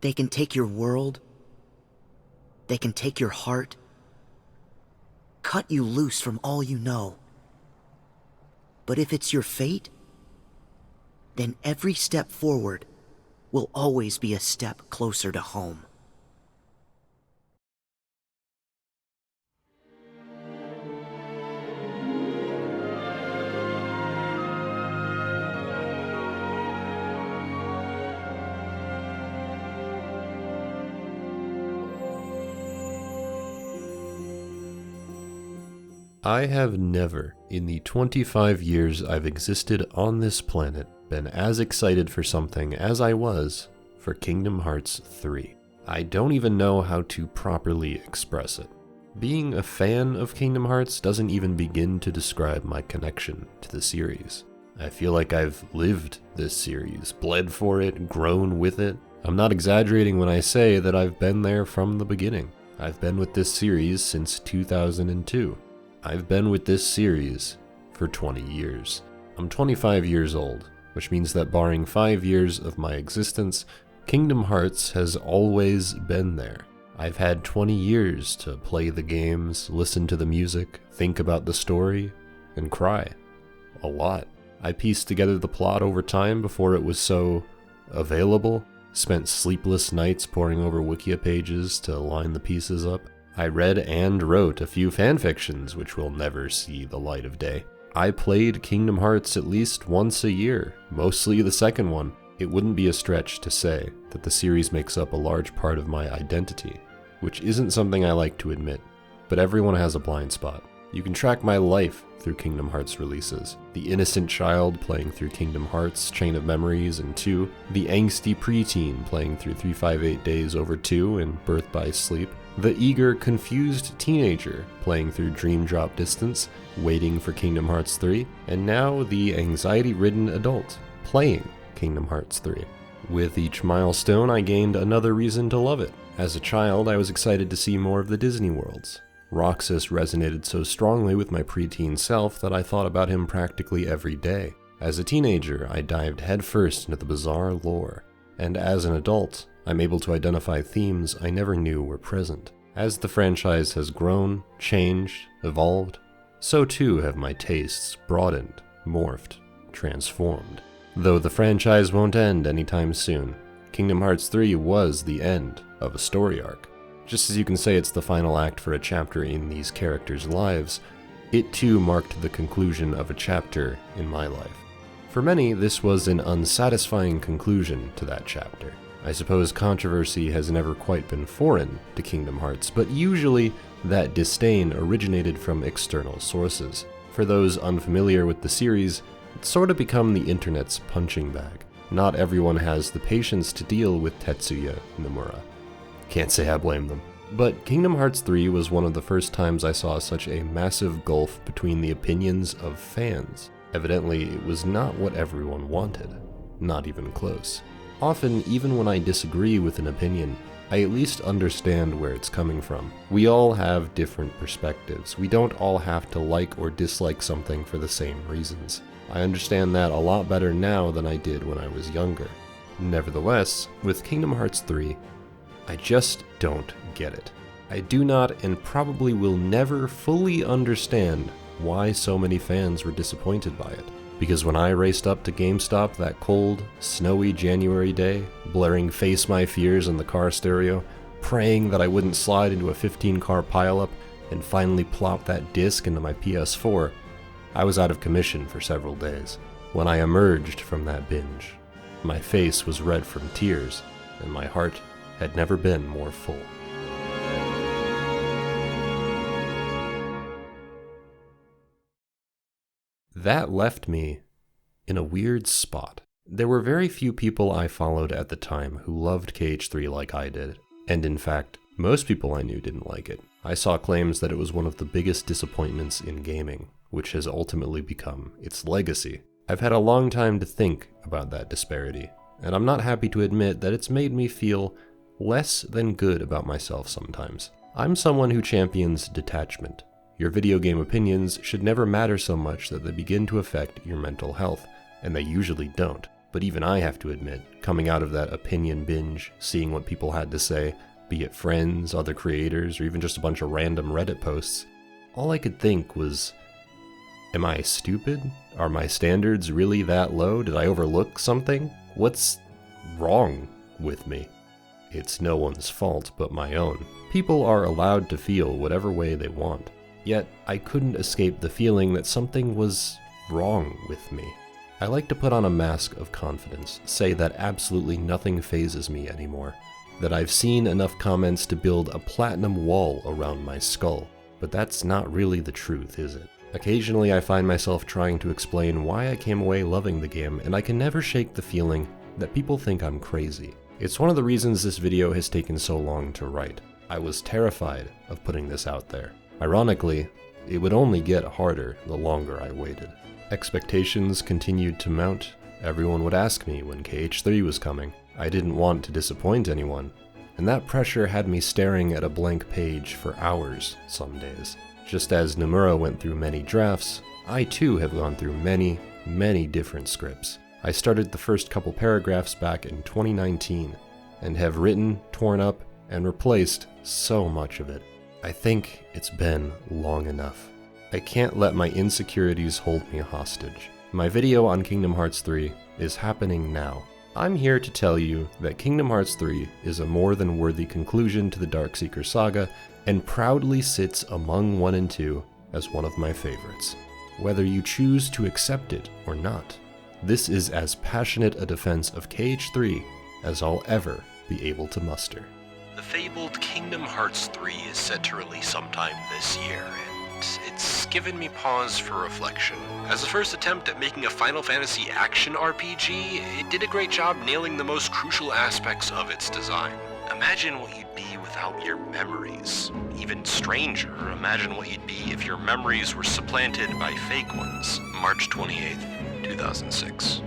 They can take your world. They can take your heart. Cut you loose from all you know. But if it's your fate, then every step forward will always be a step closer to home. I have never, in the 25 years I've existed on this planet, been as excited for something as I was for Kingdom Hearts 3. I don't even know how to properly express it. Being a fan of Kingdom Hearts doesn't even begin to describe my connection to the series. I feel like I've lived this series, bled for it, grown with it. I'm not exaggerating when I say that I've been there from the beginning. I've been with this series since 2002. I've been with this series for 20 years. I'm 25 years old, which means that barring 5 years of my existence, Kingdom Hearts has always been there. I've had 20 years to play the games, listen to the music, think about the story, and cry. A lot. I pieced together the plot over time before it was so available, spent sleepless nights poring over Wikia pages to line the pieces up. I read and wrote a few fanfictions which will never see the light of day. I played Kingdom Hearts at least once a year, mostly the second one. It wouldn't be a stretch to say that the series makes up a large part of my identity, which isn't something I like to admit, but everyone has a blind spot. You can track my life through Kingdom Hearts releases. The innocent child playing through Kingdom Hearts, Chain of Memories and 2, the angsty preteen playing through 358 Days Over 2 and Birth by Sleep, the eager, confused teenager playing through Dream Drop Distance, waiting for Kingdom Hearts 3, and now the anxiety-ridden adult playing Kingdom Hearts 3. With each milestone, I gained another reason to love it. As a child, I was excited to see more of the Disney worlds. Roxas resonated so strongly with my preteen self that I thought about him practically every day. As a teenager, I dived headfirst into the bizarre lore, and as an adult, I'm able to identify themes I never knew were present. As the franchise has grown, changed, evolved, so too have my tastes broadened, morphed, transformed. Though the franchise won't end anytime soon, Kingdom Hearts 3 was the end of a story arc. Just as you can say it's the final act for a chapter in these characters' lives, it too marked the conclusion of a chapter in my life. For many, this was an unsatisfying conclusion to that chapter. I suppose controversy has never quite been foreign to Kingdom Hearts, but usually that disdain originated from external sources. For those unfamiliar with the series, it's sort of become the internet's punching bag. Not everyone has the patience to deal with Tetsuya Nomura. Can't say I blame them. But Kingdom Hearts 3 was one of the first times I saw such a massive gulf between the opinions of fans. Evidently, it was not what everyone wanted. Not even close. Often, even when I disagree with an opinion, I at least understand where it's coming from. We all have different perspectives. We don't all have to like or dislike something for the same reasons. I understand that a lot better now than I did when I was younger. Nevertheless, with Kingdom Hearts 3, I just don't get it. I do not and probably will never fully understand why so many fans were disappointed by it. Because when I raced up to GameStop that cold, snowy January day, blaring Face My Fears in the car stereo, praying that I wouldn't slide into a 15-car pileup, and finally plop that disc into my PS4, I was out of commission for several days. When I emerged from that binge, my face was red from tears, and my heart had never been more full. That left me in a weird spot. There were very few people I followed at the time who loved KH3 like I did, and in fact, most people I knew didn't like it. I saw claims that it was one of the biggest disappointments in gaming, which has ultimately become its legacy. I've had a long time to think about that disparity, and I'm not happy to admit that it's made me feel less than good about myself sometimes. I'm someone who champions detachment. Your video game opinions should never matter so much that they begin to affect your mental health, and they usually don't. But even I have to admit, coming out of that opinion binge, seeing what people had to say, be it friends, other creators, or even just a bunch of random Reddit posts, all I could think was, am I stupid? Are my standards really that low? Did I overlook something? What's wrong with me? It's no one's fault but my own. People are allowed to feel whatever way they want. Yet, I couldn't escape the feeling that something was wrong with me. I like to put on a mask of confidence, say that absolutely nothing phases me anymore, that I've seen enough comments to build a platinum wall around my skull. But that's not really the truth, is it? Occasionally I find myself trying to explain why I came away loving the game, and I can never shake the feeling that people think I'm crazy. It's one of the reasons this video has taken so long to write. I was terrified of putting this out there. Ironically, it would only get harder the longer I waited. Expectations continued to mount. Everyone would ask me when KH3 was coming. I didn't want to disappoint anyone, and that pressure had me staring at a blank page for hours some days. Just as Nomura went through many drafts, I too have gone through many, many different scripts. I started the first couple paragraphs back in 2019, and have written, torn up, and replaced so much of it. I think it's been long enough. I can't let my insecurities hold me hostage. My video on Kingdom Hearts 3 is happening now. I'm here to tell you that Kingdom Hearts 3 is a more than worthy conclusion to the Darkseeker saga, and proudly sits among 1 and 2 as one of my favorites. Whether you choose to accept it or not, this is as passionate a defense of KH3 as I'll ever be able to muster. The fabled Kingdom Hearts 3 is set to release sometime this year, and it's given me pause for reflection. As the first attempt at making a Final Fantasy action RPG, it did a great job nailing the most crucial aspects of its design. Imagine what you'd be without your memories. Even stranger, imagine what you'd be if your memories were supplanted by fake ones. March 28th, 2006.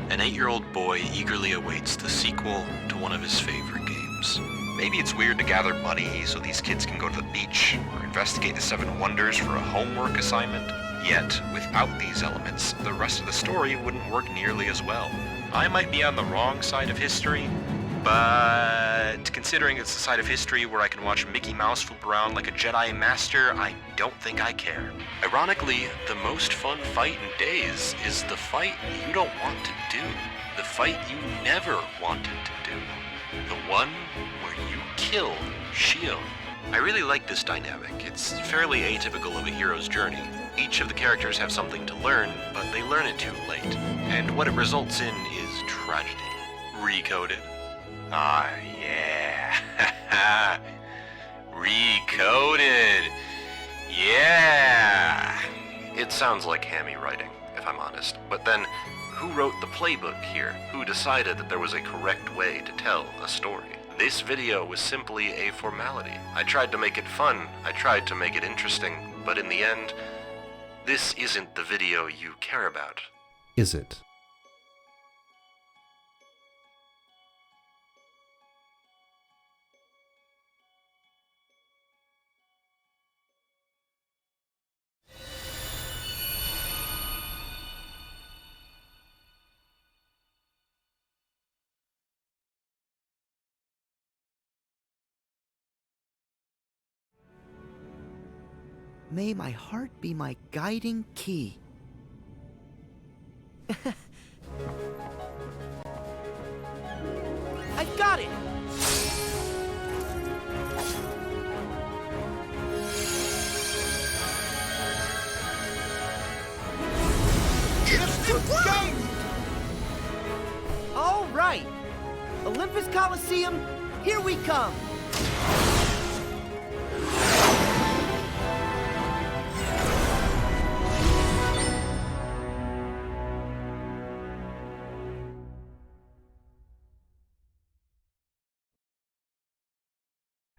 An 8-year-old boy eagerly awaits the sequel to one of his favorite games. Maybe it's weird to gather money so these kids can go to the beach, or investigate the 7 wonders for a homework assignment. Yet, without these elements, the rest of the story wouldn't work nearly as well. I might be on the wrong side of history, but considering it's the side of history where I can watch Mickey Mouse flip around like a Jedi Master, I don't think I care. Ironically, the most fun fight in Days is the fight you don't want to do. The fight you never wanted to do. The one where you kill Shion. I really like this dynamic. It's fairly atypical of a hero's journey. Each of the characters have something to learn, but they learn it too late. And what it results in is tragedy. Recoded. Ah, yeah. Recoded. Yeah. It sounds like hammy writing, if I'm honest. But then, who wrote the playbook here? Who decided that there was a correct way to tell a story? This video was simply a formality. I tried to make it fun, I tried to make it interesting, but in the end, this isn't the video you care about. Is it? May my heart be my guiding key. I've got it! All right! Olympus Coliseum, here we come!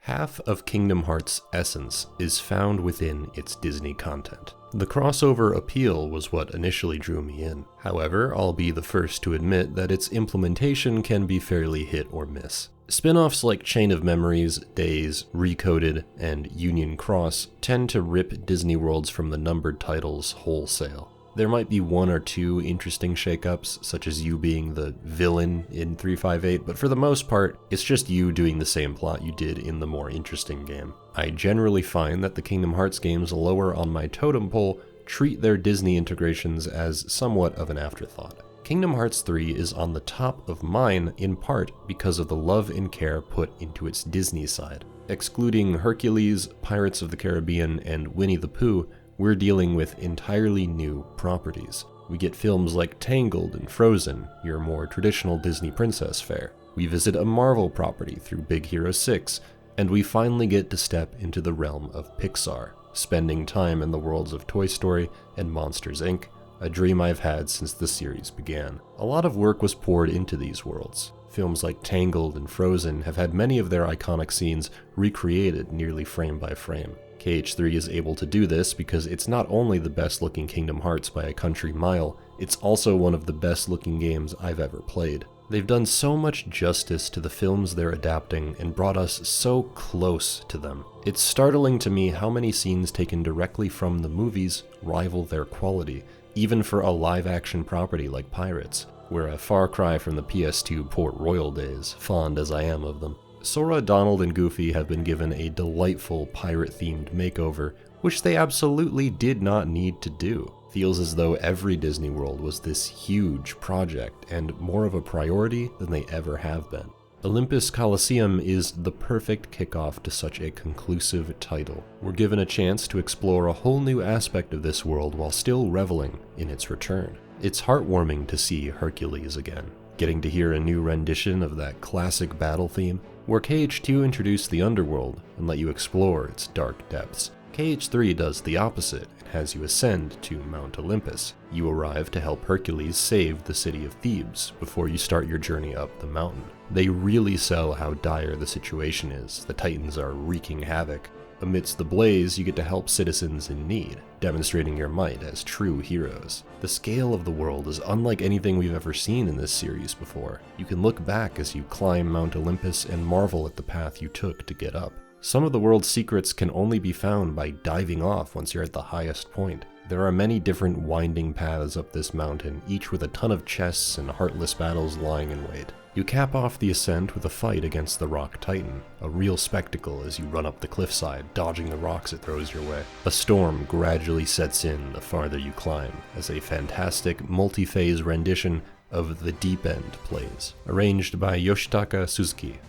Half of Kingdom Hearts' essence is found within its Disney content. The crossover appeal was what initially drew me in. However, I'll be the first to admit that its implementation can be fairly hit or miss. Spin-offs like Chain of Memories, Days, Recoded, and Union Cross tend to rip Disney worlds from the numbered titles wholesale. There might be one or two interesting shakeups, such as you being the villain in 358, but for the most part, it's just you doing the same plot you did in the more interesting game. I generally find that the Kingdom Hearts games lower on my totem pole treat their Disney integrations as somewhat of an afterthought. Kingdom Hearts 3 is on the top of mine in part because of the love and care put into its Disney side. Excluding Hercules, Pirates of the Caribbean, and Winnie the Pooh, we're dealing with entirely new properties. We get films like Tangled and Frozen, your more traditional Disney princess fare. We visit a Marvel property through Big Hero 6, and we finally get to step into the realm of Pixar, spending time in the worlds of Toy Story and Monsters, Inc., a dream I've had since the series began. A lot of work was poured into these worlds. Films like Tangled and Frozen have had many of their iconic scenes recreated nearly frame by frame. KH3 is able to do this because it's not only the best looking Kingdom Hearts by a country mile, it's also one of the best looking games I've ever played. They've done so much justice to the films they're adapting and brought us so close to them. It's startling to me how many scenes taken directly from the movies rival their quality, even for a live-action property like Pirates. We're a far cry from the PS2 Port Royal days, fond as I am of them. Sora, Donald, and Goofy have been given a delightful pirate-themed makeover, which they absolutely did not need to do. Feels as though every Disney World was this huge project, and more of a priority than they ever have been. Olympus Coliseum is the perfect kickoff to such a conclusive title. We're given a chance to explore a whole new aspect of this world while still reveling in its return. It's heartwarming to see Hercules again, getting to hear a new rendition of that classic battle theme, where KH2 introduced the underworld and let you explore its dark depths. KH3 does the opposite and has you ascend to Mount Olympus. You arrive to help Hercules save the city of Thebes before you start your journey up the mountain. They really sell how dire the situation is. The Titans are wreaking havoc. Amidst the blaze, you get to help citizens in need, demonstrating your might as true heroes. The scale of the world is unlike anything we've ever seen in this series before. You can look back as you climb Mount Olympus and marvel at the path you took to get up. Some of the world's secrets can only be found by diving off once you're at the highest point. There are many different winding paths up this mountain, each with a ton of chests and heartless battles lying in wait. You cap off the ascent with a fight against the Rock Titan, a real spectacle as you run up the cliffside, dodging the rocks it throws your way. A storm gradually sets in the farther you climb, as a fantastic multi-phase rendition of The Deep End plays, arranged by Yoshitaka Suzuki.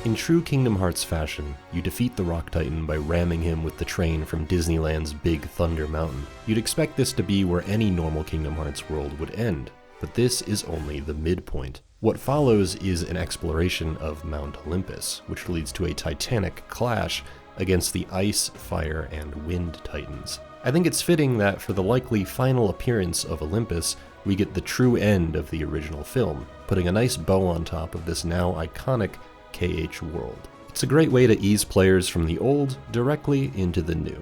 In true Kingdom Hearts fashion, you defeat the Rock Titan by ramming him with the train from Disneyland's Big Thunder Mountain. You'd expect this to be where any normal Kingdom Hearts world would end, but this is only the midpoint. What follows is an exploration of Mount Olympus, which leads to a titanic clash against the Ice, Fire, and Wind Titans. I think it's fitting that for the likely final appearance of Olympus, we get the true end of the original film, putting a nice bow on top of this now iconic KH world. It's a great way to ease players from the old directly into the new.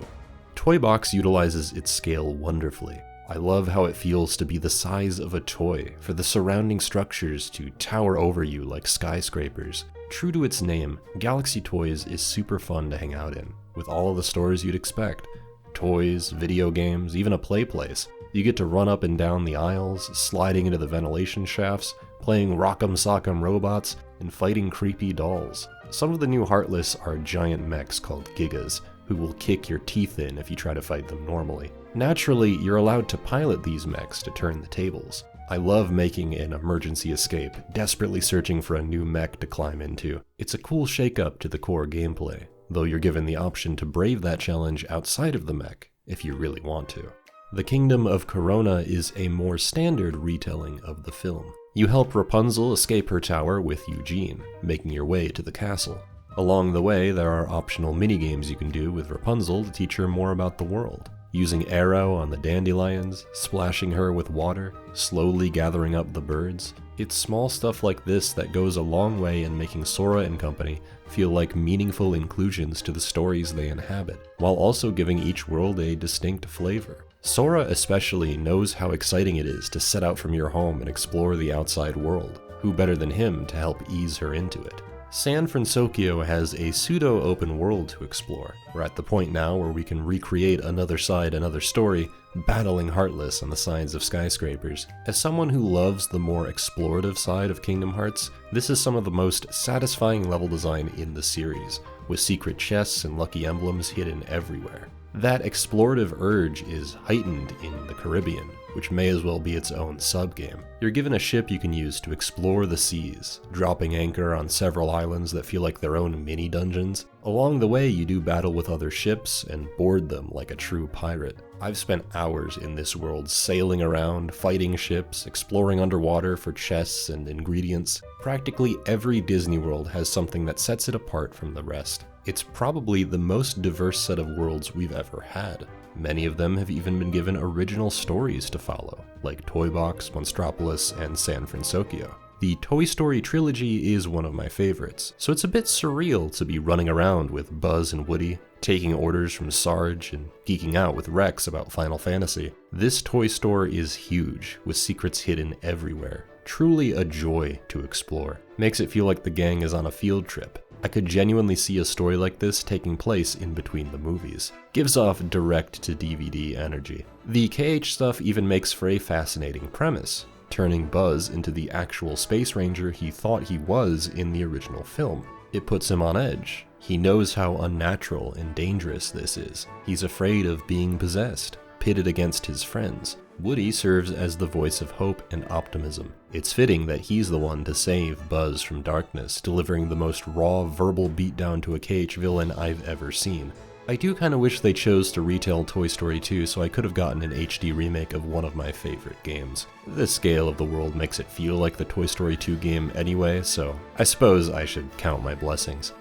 Toy Box utilizes its scale wonderfully. I love how it feels to be the size of a toy, for the surrounding structures to tower over you like skyscrapers. True to its name, Galaxy Toys is super fun to hang out in, with all of the stores you'd expect. Toys, video games, even a play place. You get to run up and down the aisles, sliding into the ventilation shafts, playing Rock'em Sock'em robots, and fighting creepy dolls. Some of the new Heartless are giant mechs called Gigas, who will kick your teeth in if you try to fight them normally. Naturally, you're allowed to pilot these mechs to turn the tables. I love making an emergency escape, desperately searching for a new mech to climb into. It's a cool shake-up to the core gameplay, though you're given the option to brave that challenge outside of the mech, if you really want to. The Kingdom of Corona is a more standard retelling of the film. You help Rapunzel escape her tower with Eugene, making your way to the castle. Along the way, there are optional minigames you can do with Rapunzel to teach her more about the world. using arrow on the dandelions, splashing her with water, slowly gathering up the birds. It's small stuff like this that goes a long way in making Sora and company feel like meaningful inclusions to the stories they inhabit, while also giving each world a distinct flavor. Sora especially knows how exciting it is to set out from your home and explore the outside world. Who better than him to help ease her into it? San Francisco has a pseudo-open world to explore. We're at the point now where we can recreate another side, another story, battling Heartless on the sides of skyscrapers. As someone who loves the more explorative side of Kingdom Hearts, this is some of the most satisfying level design in the series, with secret chests and lucky emblems hidden everywhere. That explorative urge is heightened in the Caribbean, which may as well be its own sub-game. You're given a ship you can use to explore the seas, dropping anchor on several islands that feel like their own mini-dungeons. Along the way, you do battle with other ships and board them like a true pirate. I've spent hours in this world sailing around, fighting ships, exploring underwater for chests and ingredients. Practically every Disney world has something that sets it apart from the rest. It's probably the most diverse set of worlds we've ever had. Many of them have even been given original stories to follow, like Toy Box, Monstropolis, and San Francisco. The Toy Story trilogy is one of my favorites, so it's a bit surreal to be running around with Buzz and Woody, taking orders from Sarge, and geeking out with Rex about Final Fantasy. This toy store is huge, with secrets hidden everywhere. Truly a joy to explore. Makes it feel like the gang is on a field trip. I could genuinely see a story like this taking place in between the movies. Gives off direct-to-DVD energy. The KH stuff even makes for a fascinating premise, turning Buzz into the actual Space Ranger he thought he was in the original film. It puts him on edge. He knows how unnatural and dangerous this is. He's afraid of being possessed, pitted against his friends. Woody serves as the voice of hope and optimism. It's fitting that he's the one to save Buzz from darkness, delivering the most raw verbal beatdown to a KH villain I've ever seen. I do kinda wish they chose to retell Toy Story 2 so I could have gotten an HD remake of one of my favorite games. The scale of the world makes it feel like the Toy Story 2 game anyway, so I suppose I should count my blessings.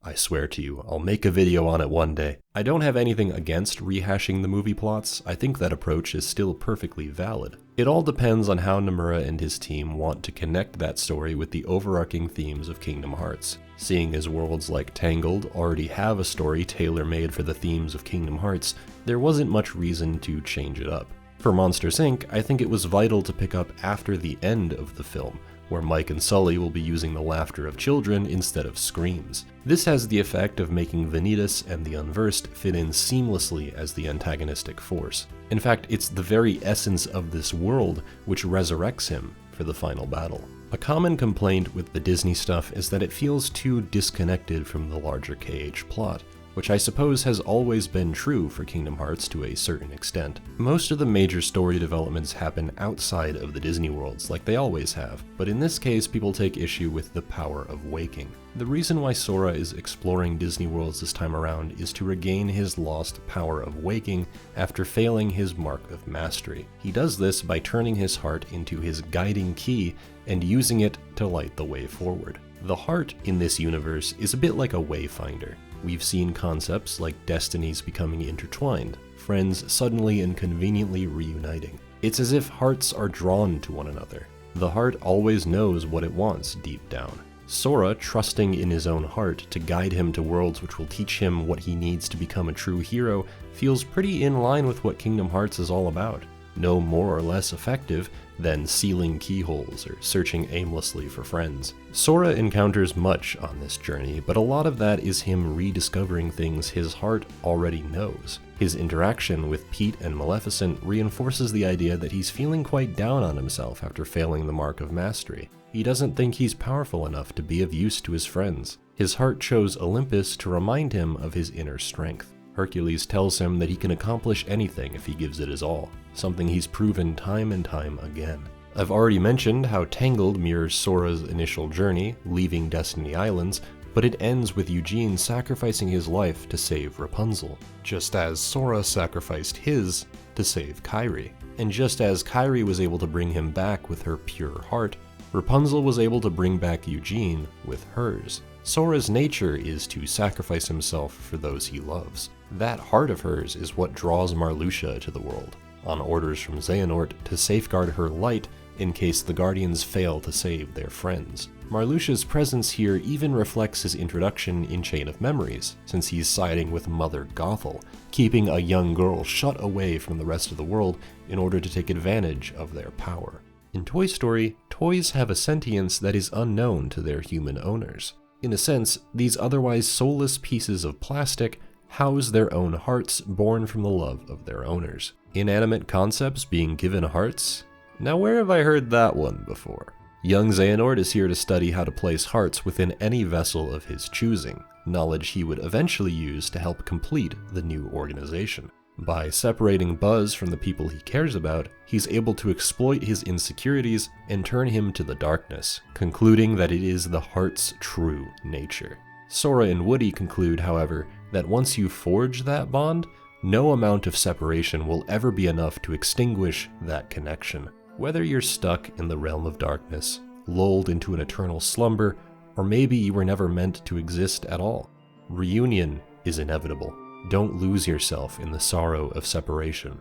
I swear to you, I'll make a video on it one day. I don't have anything against rehashing the movie plots. I think that approach is still perfectly valid. It all depends on how Nomura and his team want to connect that story with the overarching themes of Kingdom Hearts. Seeing as worlds like Tangled already have a story tailor-made for the themes of Kingdom Hearts, there wasn't much reason to change it up. For Monsters, Inc., I think it was vital to pick up after the end of the film, where Mike and Sully will be using the laughter of children instead of screams. This has the effect of making Vanitas and the Unversed fit in seamlessly as the antagonistic force. In fact, it's the very essence of this world which resurrects him for the final battle. A common complaint with the Disney stuff is that it feels too disconnected from the larger KH plot, which I suppose has always been true for Kingdom Hearts to a certain extent. Most of the major story developments happen outside of the Disney worlds, like they always have, but in this case people take issue with the power of waking. The reason why Sora is exploring Disney worlds this time around is to regain his lost power of waking after failing his mark of mastery. He does this by turning his heart into his guiding key and using it to light the way forward. The heart in this universe is a bit like a wayfinder. We've seen concepts like destinies becoming intertwined, friends suddenly and conveniently reuniting. It's as if hearts are drawn to one another. The heart always knows what it wants deep down. Sora, trusting in his own heart to guide him to worlds which will teach him what he needs to become a true hero, feels pretty in line with what Kingdom Hearts is all about. No more or less effective than sealing keyholes or searching aimlessly for friends. Sora encounters much on this journey, but a lot of that is him rediscovering things his heart already knows. His interaction with Pete and Maleficent reinforces the idea that he's feeling quite down on himself after failing the mark of mastery. He doesn't think he's powerful enough to be of use to his friends. His heart chose Olympus to remind him of his inner strength. Hercules tells him that he can accomplish anything if he gives it his all, something he's proven time and time again. I've already mentioned how Tangled mirrors Sora's initial journey, leaving Destiny Islands, but it ends with Eugene sacrificing his life to save Rapunzel, just as Sora sacrificed his to save Kairi. And just as Kairi was able to bring him back with her pure heart, Rapunzel was able to bring back Eugene with hers. Sora's nature is to sacrifice himself for those he loves. That heart of hers is what draws Marluxia to the world, on orders from Xehanort to safeguard her light in case the Guardians fail to save their friends. Marluxia's presence here even reflects his introduction in Chain of Memories, since he's siding with Mother Gothel, keeping a young girl shut away from the rest of the world in order to take advantage of their power. In Toy Story, toys have a sentience that is unknown to their human owners. In a sense, these otherwise soulless pieces of plastic house their own hearts born from the love of their owners. Inanimate concepts being given hearts? Now where have I heard that one before? Young Xehanort is here to study how to place hearts within any vessel of his choosing, knowledge he would eventually use to help complete the new organization. By separating Buzz from the people he cares about, he's able to exploit his insecurities and turn him to the darkness, concluding that it is the heart's true nature. Sora and Woody conclude, however, that once you forge that bond, no amount of separation will ever be enough to extinguish that connection. Whether you're stuck in the realm of darkness, lulled into an eternal slumber, or maybe you were never meant to exist at all, reunion is inevitable. Don't lose yourself in the sorrow of separation.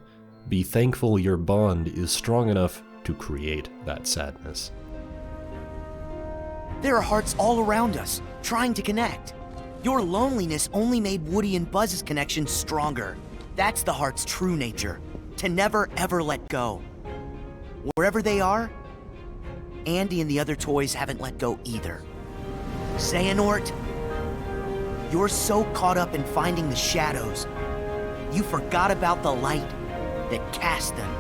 Be thankful your bond is strong enough to create that sadness. There are hearts all around us, trying to connect. Your loneliness only made Woody and Buzz's connection stronger. That's the heart's true nature, to never ever let go. Wherever they are, Andy and the other toys haven't let go either. Xehanort, you're so caught up in finding the shadows, you forgot about the light that cast them.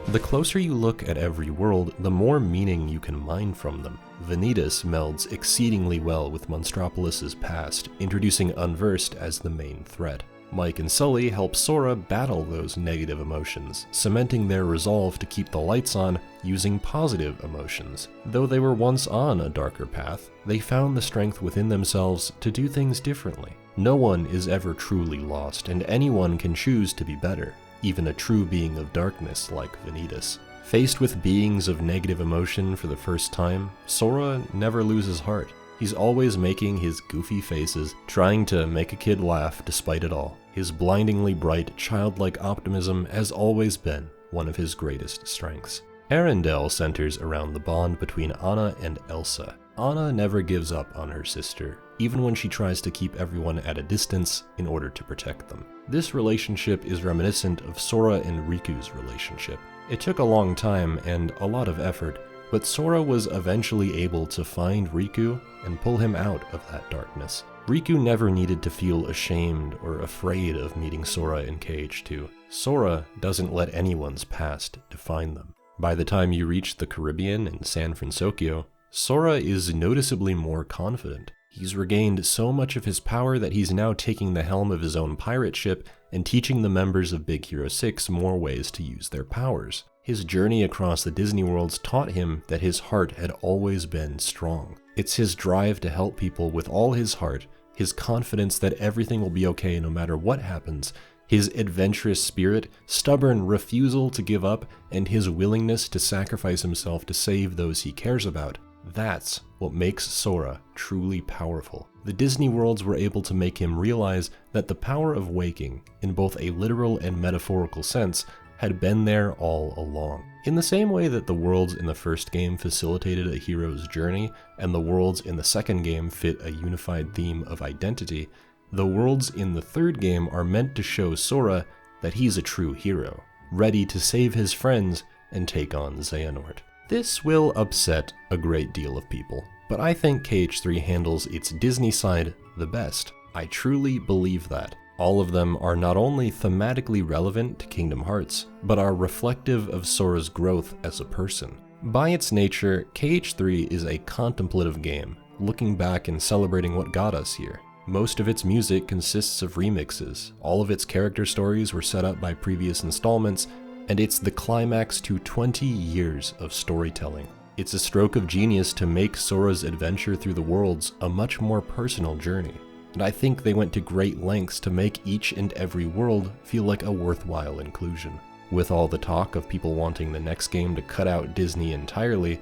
The closer you look at every world, the more meaning you can mine from them. Vanitas melds exceedingly well with Monstropolis' past, introducing Unversed as the main threat. Mike and Sully help Sora battle those negative emotions, cementing their resolve to keep the lights on using positive emotions. Though they were once on a darker path, they found the strength within themselves to do things differently. No one is ever truly lost, and anyone can choose to be better, even a true being of darkness like Vanitas. Faced with beings of negative emotion for the first time, Sora never loses heart. He's always making his goofy faces, trying to make a kid laugh despite it all. His blindingly bright, childlike optimism has always been one of his greatest strengths. Arendelle centers around the bond between Anna and Elsa. Anna never gives up on her sister, even when she tries to keep everyone at a distance in order to protect them. This relationship is reminiscent of Sora and Riku's relationship. It took a long time and a lot of effort, but Sora was eventually able to find Riku and pull him out of that darkness. Riku never needed to feel ashamed or afraid of meeting Sora in KH2. Sora doesn't let anyone's past define them. By the time you reach the Caribbean and San Francisco, Sora is noticeably more confident. He's regained so much of his power that he's now taking the helm of his own pirate ship and teaching the members of Big Hero 6 more ways to use their powers. His journey across the Disney worlds taught him that his heart had always been strong. It's his drive to help people with all his heart, his confidence that everything will be okay no matter what happens, his adventurous spirit, stubborn refusal to give up, and his willingness to sacrifice himself to save those he cares about. That's what makes Sora truly powerful. The Disney worlds were able to make him realize that the power of waking, in both a literal and metaphorical sense, had been there all along. In the same way that the worlds in the first game facilitated a hero's journey, and the worlds in the second game fit a unified theme of identity, the worlds in the third game are meant to show Sora that he's a true hero, ready to save his friends and take on Xehanort. This will upset a great deal of people, but I think KH3 handles its Disney side the best. I truly believe that. All of them are not only thematically relevant to Kingdom Hearts, but are reflective of Sora's growth as a person. By its nature, KH3 is a contemplative game, looking back and celebrating what got us here. Most of its music consists of remixes, all of its character stories were set up by previous installments, and it's the climax to 20 years of storytelling. It's a stroke of genius to make Sora's adventure through the worlds a much more personal journey. And I think they went to great lengths to make each and every world feel like a worthwhile inclusion. With all the talk of people wanting the next game to cut out Disney entirely,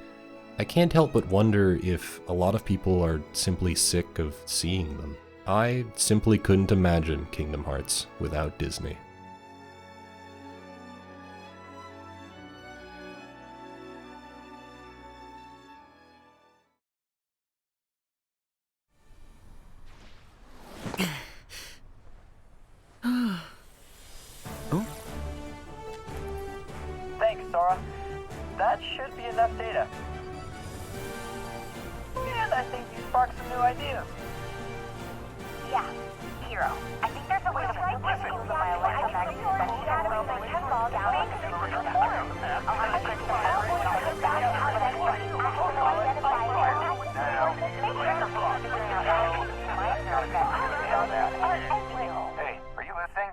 I can't help but wonder if a lot of people are simply sick of seeing them. I simply couldn't imagine Kingdom Hearts without Disney. Thanks, Sora. That should be enough data. And I think you sparked some new ideas. Yeah, Hero. I think there's a way to write this into my electromagnetic Hey, are you listening?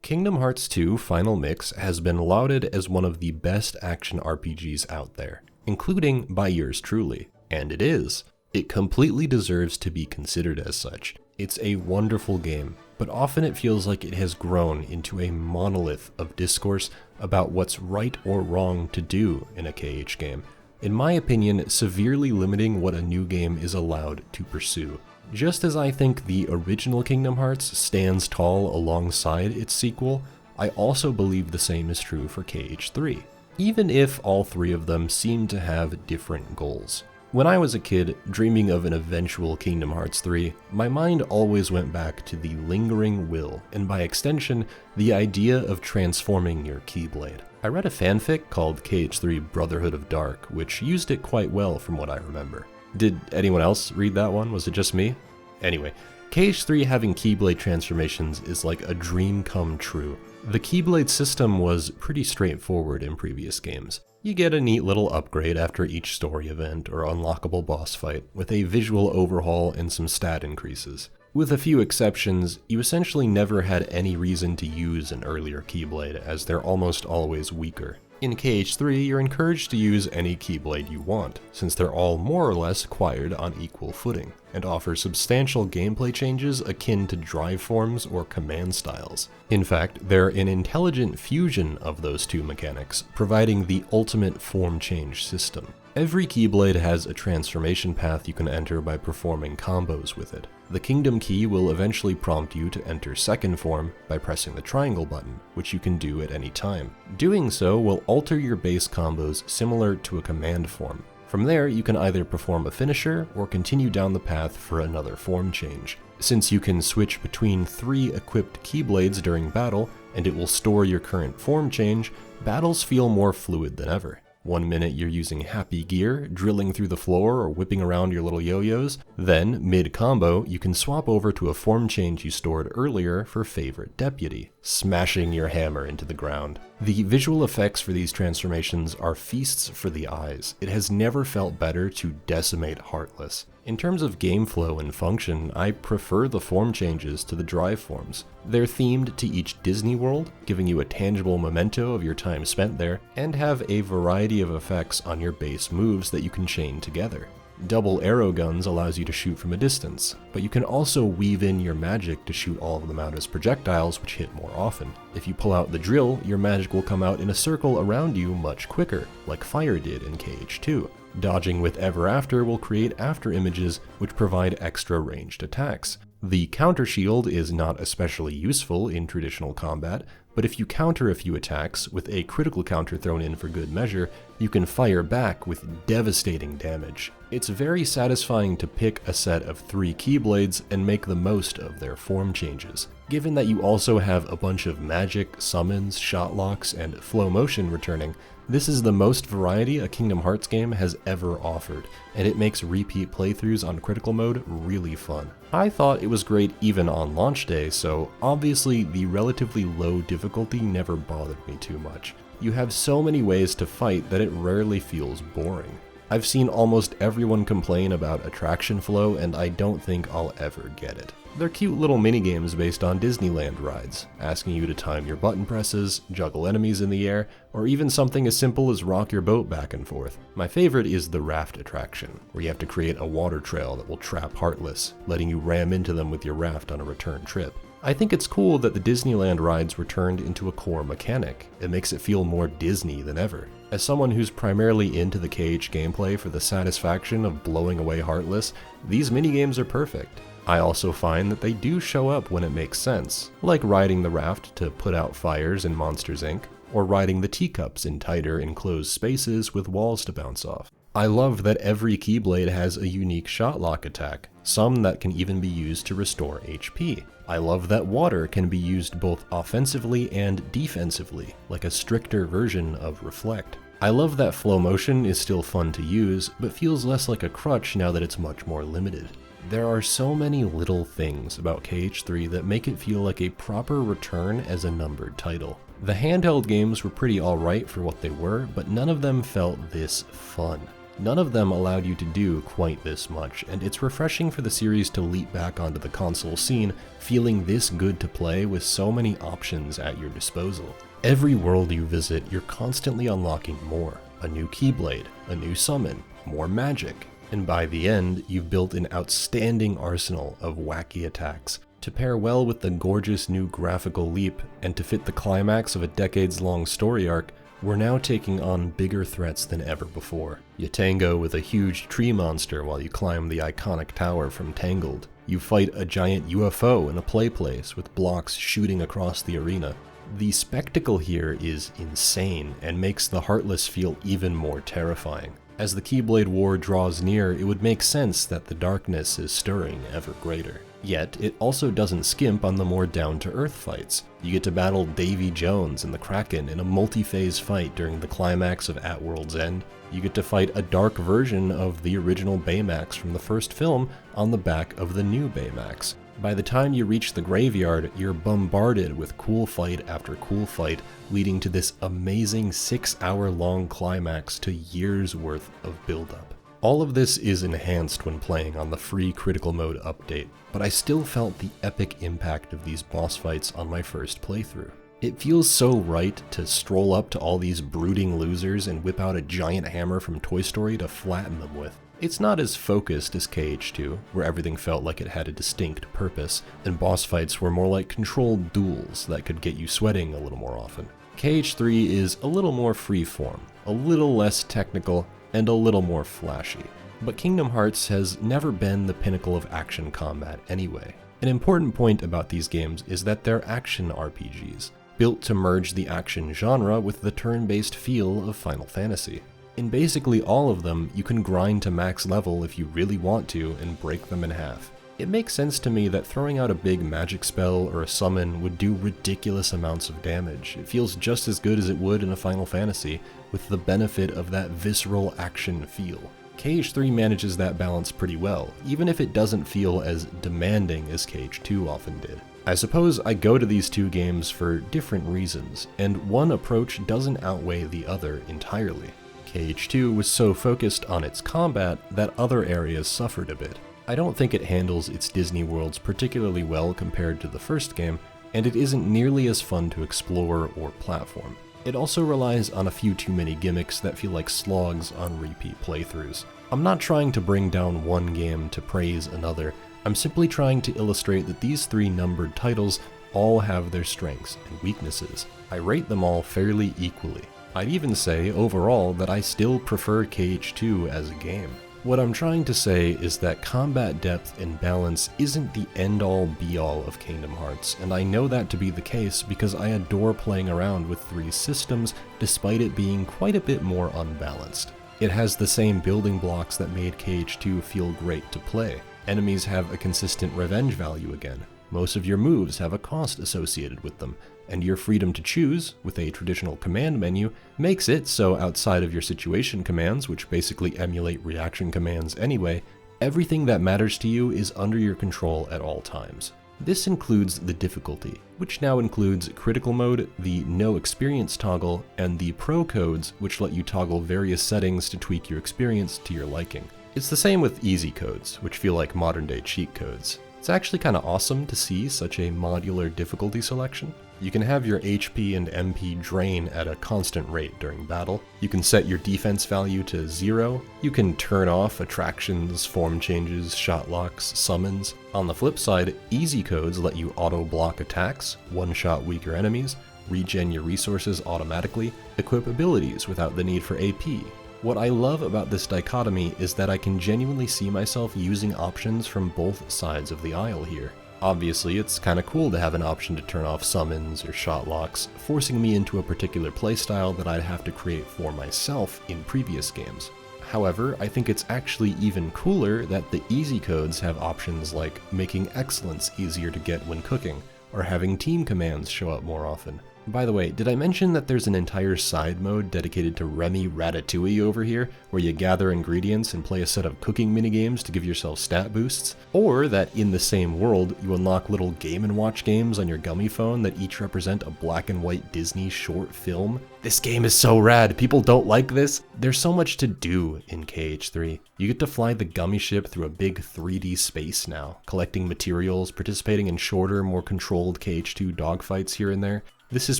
Kingdom Hearts 2 Final Mix has been lauded as one of the best action RPGs out there, including by yours truly, and it is. It completely deserves to be considered as such. It's a wonderful game, but often it feels like it has grown into a monolith of discourse about what's right or wrong to do in a KH game. In my opinion, severely limiting what a new game is allowed to pursue. Just as I think the original Kingdom Hearts stands tall alongside its sequel, I also believe the same is true for KH3, even if all three of them seem to have different goals. When I was a kid, dreaming of an eventual Kingdom Hearts 3, my mind always went back to the lingering will, and by extension, the idea of transforming your Keyblade. I read a fanfic called KH3 Brotherhood of Dark, which used it quite well from what I remember. Did anyone else read that one? Was it just me? Anyway, KH3 having Keyblade transformations is like a dream come true. The Keyblade system was pretty straightforward in previous games. You get a neat little upgrade after each story event or unlockable boss fight, with a visual overhaul and some stat increases. With a few exceptions, you essentially never had any reason to use an earlier Keyblade, as they're almost always weaker. In KH3, you're encouraged to use any Keyblade you want, since they're all more or less acquired on equal footing, and offer substantial gameplay changes akin to drive forms or command styles. In fact, they're an intelligent fusion of those two mechanics, providing the ultimate form change system. Every Keyblade has a transformation path you can enter by performing combos with it. The Kingdom Key will eventually prompt you to enter second form by pressing the triangle button, which you can do at any time. Doing so will alter your base combos similar to a command form. From there, you can either perform a finisher or continue down the path for another form change. Since you can switch between 3 equipped Keyblades during battle, and it will store your current form change, battles feel more fluid than ever. 1 minute you're using Happy Gear, drilling through the floor or whipping around your little yo-yos. Then, mid-combo, you can swap over to a form change you stored earlier for Favorite Deputy, smashing your hammer into the ground. The visual effects for these transformations are feasts for the eyes. It has never felt better to decimate Heartless. In terms of game flow and function, I prefer the form changes to the drive forms. They're themed to each Disney world, giving you a tangible memento of your time spent there, and have a variety of effects on your base moves that you can chain together. Double arrow guns allows you to shoot from a distance, but you can also weave in your magic to shoot all of them out as projectiles, which hit more often. If you pull out the drill, your magic will come out in a circle around you much quicker, like fire did in KH2. Dodging with Ever After will create after images which provide extra ranged attacks. The counter shield is not especially useful in traditional combat, but if you counter a few attacks with a critical counter thrown in for good measure, you can fire back with devastating damage. It's very satisfying to pick a set of 3 Keyblades and make the most of their form changes. Given that you also have a bunch of magic, summons, shot locks, and flow motion returning, this is the most variety a Kingdom Hearts game has ever offered, and it makes repeat playthroughs on critical mode really fun. I thought it was great even on launch day, so obviously the relatively low difficulty never bothered me too much. You have so many ways to fight that it rarely feels boring. I've seen almost everyone complain about attraction flow, and I don't think I'll ever get it. They're cute little minigames based on Disneyland rides, asking you to time your button presses, juggle enemies in the air, or even something as simple as rock your boat back and forth. My favorite is the raft attraction, where you have to create a water trail that will trap Heartless, letting you ram into them with your raft on a return trip. I think it's cool that the Disneyland rides were turned into a core mechanic. It makes it feel more Disney than ever. As someone who's primarily into the KH gameplay for the satisfaction of blowing away Heartless, these minigames are perfect. I also find that they do show up when it makes sense, like riding the raft to put out fires in Monsters Inc., or riding the teacups in tighter enclosed spaces with walls to bounce off. I love that every Keyblade has a unique shot lock attack, some that can even be used to restore HP. I love that water can be used both offensively and defensively, like a stricter version of Reflect. I love that flow motion is still fun to use, but feels less like a crutch now that it's much more limited. There are so many little things about KH3 that make it feel like a proper return as a numbered title. The handheld games were pretty alright for what they were, but none of them felt this fun. None of them allowed you to do quite this much, and it's refreshing for the series to leap back onto the console scene, feeling this good to play with so many options at your disposal. Every world you visit, you're constantly unlocking more. A new Keyblade, a new summon, more magic, and by the end, you've built an outstanding arsenal of wacky attacks. To pair well with the gorgeous new graphical leap, and to fit the climax of a decades-long story arc, we're now taking on bigger threats than ever before. You tango with a huge tree monster while you climb the iconic tower from Tangled. You fight a giant UFO in a play place with blocks shooting across the arena. The spectacle here is insane and makes the Heartless feel even more terrifying. As the Keyblade War draws near, it would make sense that the darkness is stirring ever greater. Yet, it also doesn't skimp on the more down-to-earth fights. You get to battle Davy Jones and the Kraken in a multi-phase fight during the climax of At World's End. You get to fight a dark version of the original Baymax from the first film on the back of the new Baymax. By the time you reach the graveyard, you're bombarded with cool fight after cool fight, leading to this amazing 6-hour-long climax to years worth of build-up. All of this is enhanced when playing on the free Critical Mode update, but I still felt the epic impact of these boss fights on my first playthrough. It feels so right to stroll up to all these brooding losers and whip out a giant hammer from Toy Story to flatten them with. It's not as focused as KH2, where everything felt like it had a distinct purpose, and boss fights were more like controlled duels that could get you sweating a little more often. KH3 is a little more freeform, a little less technical, and a little more flashy. But Kingdom Hearts has never been the pinnacle of action combat anyway. An important point about these games is that they're action RPGs, built to merge the action genre with the turn-based feel of Final Fantasy. In basically all of them, you can grind to max level if you really want to and break them in half. It makes sense to me that throwing out a big magic spell or a summon would do ridiculous amounts of damage. It feels just as good as it would in a Final Fantasy, with the benefit of that visceral action feel. KH3 manages that balance pretty well, even if it doesn't feel as demanding as KH2 often did. I suppose I go to these two games for different reasons, and one approach doesn't outweigh the other entirely. KH2 was so focused on its combat that other areas suffered a bit. I don't think it handles its Disney worlds particularly well compared to the first game, and it isn't nearly as fun to explore or platform. It also relies on a few too many gimmicks that feel like slogs on repeat playthroughs. I'm not trying to bring down one game to praise another, I'm simply trying to illustrate that these three numbered titles all have their strengths and weaknesses. I rate them all fairly equally. I'd even say, overall, that I still prefer KH2 as a game. What I'm trying to say is that combat depth and balance isn't the end-all be-all of Kingdom Hearts, and I know that to be the case because I adore playing around with three systems despite it being quite a bit more unbalanced. It has the same building blocks that made KH2 feel great to play. Enemies have a consistent revenge value again. Most of your moves have a cost associated with them, and your freedom to choose, with a traditional command menu, makes it so outside of your situation commands, which basically emulate reaction commands anyway, everything that matters to you is under your control at all times. This includes the difficulty, which now includes critical mode, the no experience toggle, and the pro codes, which let you toggle various settings to tweak your experience to your liking. It's the same with easy codes, which feel like modern day cheat codes. It's actually kinda awesome to see such a modular difficulty selection. You can have your HP and MP drain at a constant rate during battle. You can set your defense value to 0. You can turn off attractions, form changes, shot locks, summons. On the flip side, easy codes let you auto-block attacks, one-shot weaker enemies, regen your resources automatically, equip abilities without the need for AP. What I love about this dichotomy is that I can genuinely see myself using options from both sides of the aisle here. Obviously, it's kinda cool to have an option to turn off summons or shot locks, forcing me into a particular playstyle that I'd have to create for myself in previous games. However, I think it's actually even cooler that the easy codes have options like making excellence easier to get when cooking, or having team commands show up more often. By the way, did I mention that there's an entire side mode dedicated to Remy Ratatouille over here, where you gather ingredients and play a set of cooking minigames to give yourself stat boosts? Or that in the same world, you unlock little Game & Watch games on your gummy phone that each represent a black and white Disney short film? This game is so rad, people don't like this? There's so much to do in KH3. You get to fly the gummy ship through a big 3D space now, collecting materials, participating in shorter, more controlled KH2 dogfights here and there. This is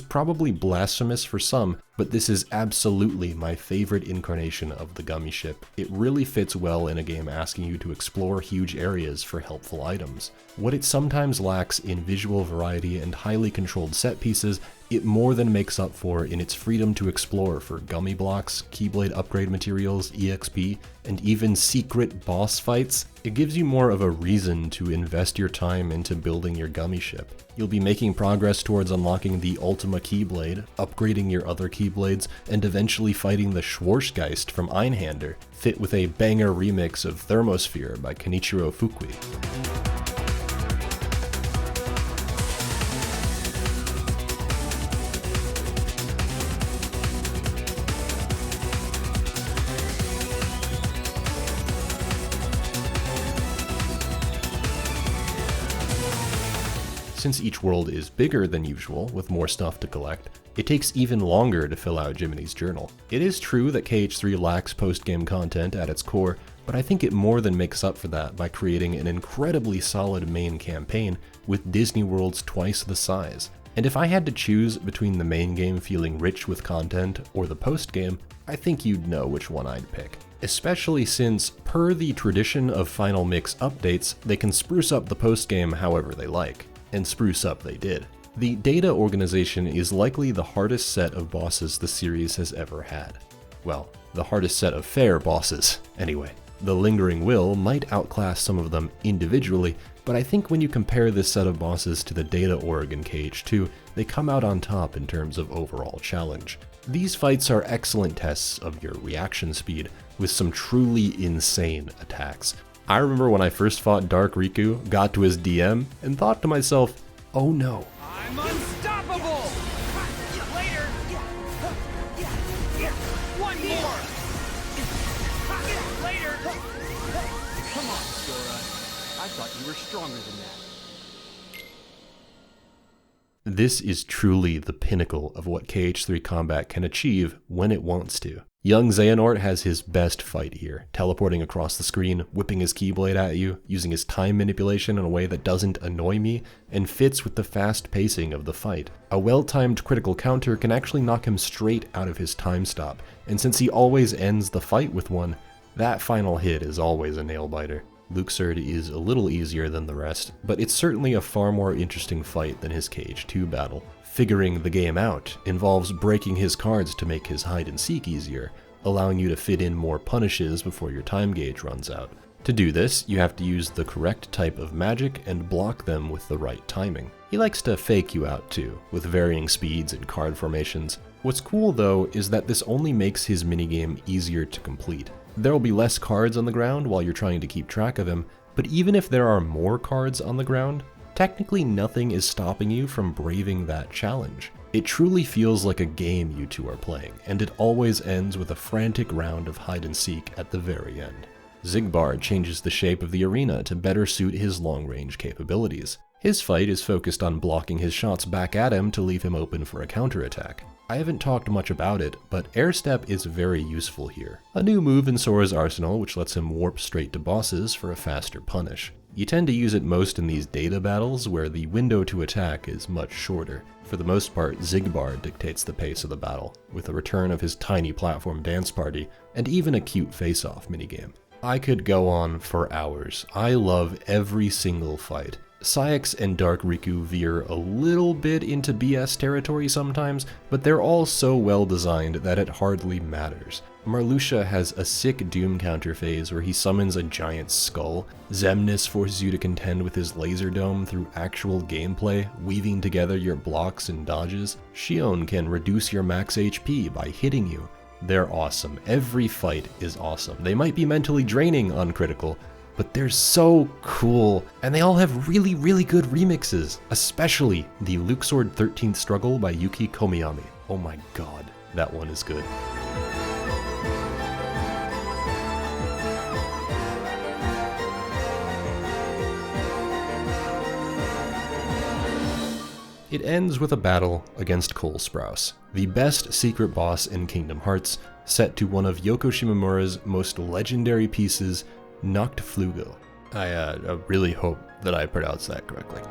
probably blasphemous for some, but this is absolutely my favorite incarnation of the gummy ship. It really fits well in a game asking you to explore huge areas for helpful items. What it sometimes lacks in visual variety and highly controlled set pieces, it more than makes up for in its freedom to explore for gummy blocks, keyblade upgrade materials, EXP, and even secret boss fights. It gives you more of a reason to invest your time into building your gummy ship. You'll be making progress towards unlocking the Ultima Keyblade, upgrading your other Keyblades, and eventually fighting the Schwarzgeist from Einhander, fit with a banger remix of Thermosphere by Kenichiro Fukui. Since each world is bigger than usual, with more stuff to collect, it takes even longer to fill out Jiminy's journal. It is true that KH3 lacks post-game content at its core, but I think it more than makes up for that by creating an incredibly solid main campaign with Disney worlds twice the size. And if I had to choose between the main game feeling rich with content or the post-game, I think you'd know which one I'd pick. Especially since, per the tradition of Final Mix updates, they can spruce up the post-game however they like. And spruce up they did. The data organization is likely the hardest set of bosses the series has ever had. Well, the hardest set of fair bosses, anyway. The Lingering Will might outclass some of them individually, but I think when you compare this set of bosses to the data org in KH2, they come out on top in terms of overall challenge. These fights are excellent tests of your reaction speed, with some truly insane attacks. I remember when I first fought Dark Riku, got to his DM, and thought to myself, oh no. I'm unstoppable! Later! One more! Later! Come on, Sora. I thought you were stronger than that. This is truly the pinnacle of what KH3 combat can achieve when it wants to. Young Xehanort has his best fight here, teleporting across the screen, whipping his Keyblade at you, using his time manipulation in a way that doesn't annoy me, and fits with the fast pacing of the fight. A well-timed critical counter can actually knock him straight out of his time stop, and since he always ends the fight with one, that final hit is always a nail-biter. Luxord is a little easier than the rest, but it's certainly a far more interesting fight than his KH2 battle. Figuring the game out involves breaking his cards to make his hide-and-seek easier, allowing you to fit in more punishes before your time gauge runs out. To do this, you have to use the correct type of magic and block them with the right timing. He likes to fake you out too, with varying speeds and card formations. What's cool though is that this only makes his minigame easier to complete. There will be less cards on the ground while you're trying to keep track of him, but even if there are more cards on the ground, technically nothing is stopping you from braving that challenge. It truly feels like a game you two are playing, and it always ends with a frantic round of hide-and-seek at the very end. Xigbar changes the shape of the arena to better suit his long-range capabilities. His fight is focused on blocking his shots back at him to leave him open for a counterattack. I haven't talked much about it, but Air Step is very useful here. A new move in Sora's arsenal which lets him warp straight to bosses for a faster punish. You tend to use it most in these data battles where the window to attack is much shorter. For the most part, Xigbar dictates the pace of the battle, with the return of his tiny platform dance party, and even a cute face-off minigame. I could go on for hours. I love every single fight. Saïx and Dark Riku veer a little bit into BS territory sometimes, but they're all so well designed that it hardly matters. Marluxia has a sick Doom counter phase where he summons a giant skull. Xemnas forces you to contend with his laser dome through actual gameplay, weaving together your blocks and dodges. Xion can reduce your max HP by hitting you. They're awesome. Every fight is awesome. They might be mentally draining on critical, but they're so cool, and they all have really, really good remixes, especially the Luxord 13th Struggle by Yuki Komiyami. Oh my god, that one is good. It ends with a battle against Cole Sprouse, the best secret boss in Kingdom Hearts, set to one of Yoko Shimomura's most legendary pieces, Nachtflügel. I really hope that I pronounced that correctly.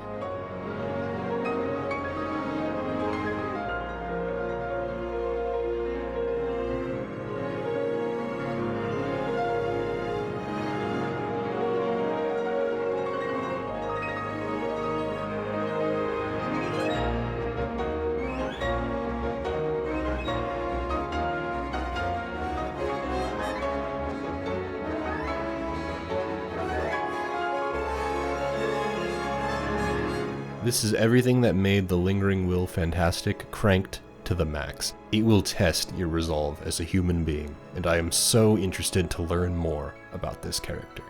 This is everything that made the Lingering Will fantastic cranked to the max. It will test your resolve as a human being, and I am so interested to learn more about this character.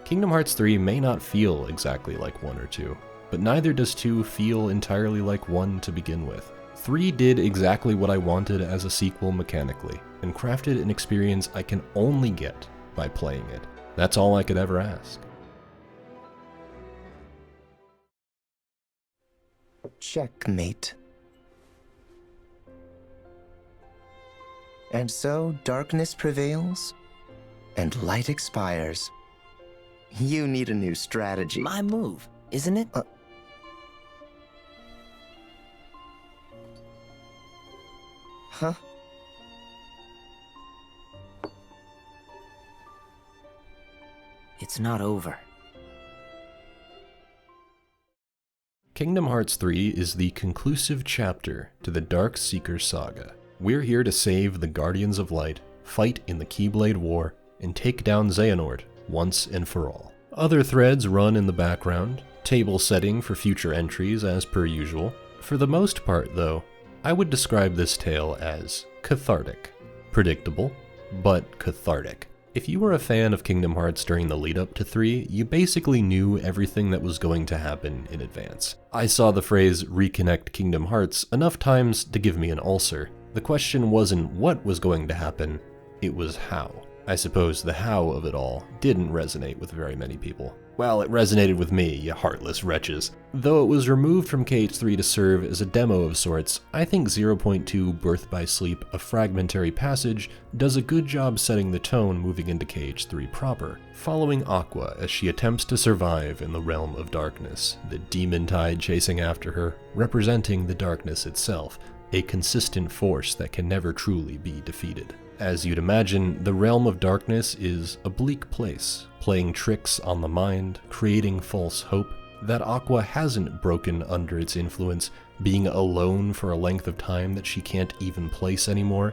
Kingdom Hearts 3 may not feel exactly like 1 or 2, but neither does 2 feel entirely like 1 to begin with. 3 did exactly what I wanted as a sequel mechanically, and crafted an experience I can only get by playing it. That's all I could ever ask. Checkmate. And so darkness prevails, and light expires. You need a new strategy. My move, isn't it? Huh? It's not over. Kingdom Hearts 3 is the conclusive chapter to the Dark Seeker saga. We're here to save the Guardians of Light, fight in the Keyblade War, and take down Xehanort once and for all. Other threads run in the background, table setting for future entries as per usual. For the most part, though, I would describe this tale as cathartic. Predictable, but cathartic. If you were a fan of Kingdom Hearts during the lead up to 3, you basically knew everything that was going to happen in advance. I saw the phrase "reconnect Kingdom Hearts" enough times to give me an ulcer. The question wasn't what was going to happen, it was how. I suppose the how of it all didn't resonate with very many people. Well, it resonated with me, you heartless wretches. Though it was removed from KH3 to serve as a demo of sorts, I think 0.2 Birth by Sleep, a fragmentary passage, does a good job setting the tone moving into KH3 proper, following Aqua as she attempts to survive in the realm of darkness, the demon tide chasing after her, representing the darkness itself, a consistent force that can never truly be defeated. As you'd imagine, the realm of darkness is a bleak place, playing tricks on the mind, creating false hope. That Aqua hasn't broken under its influence, being alone for a length of time that she can't even place anymore,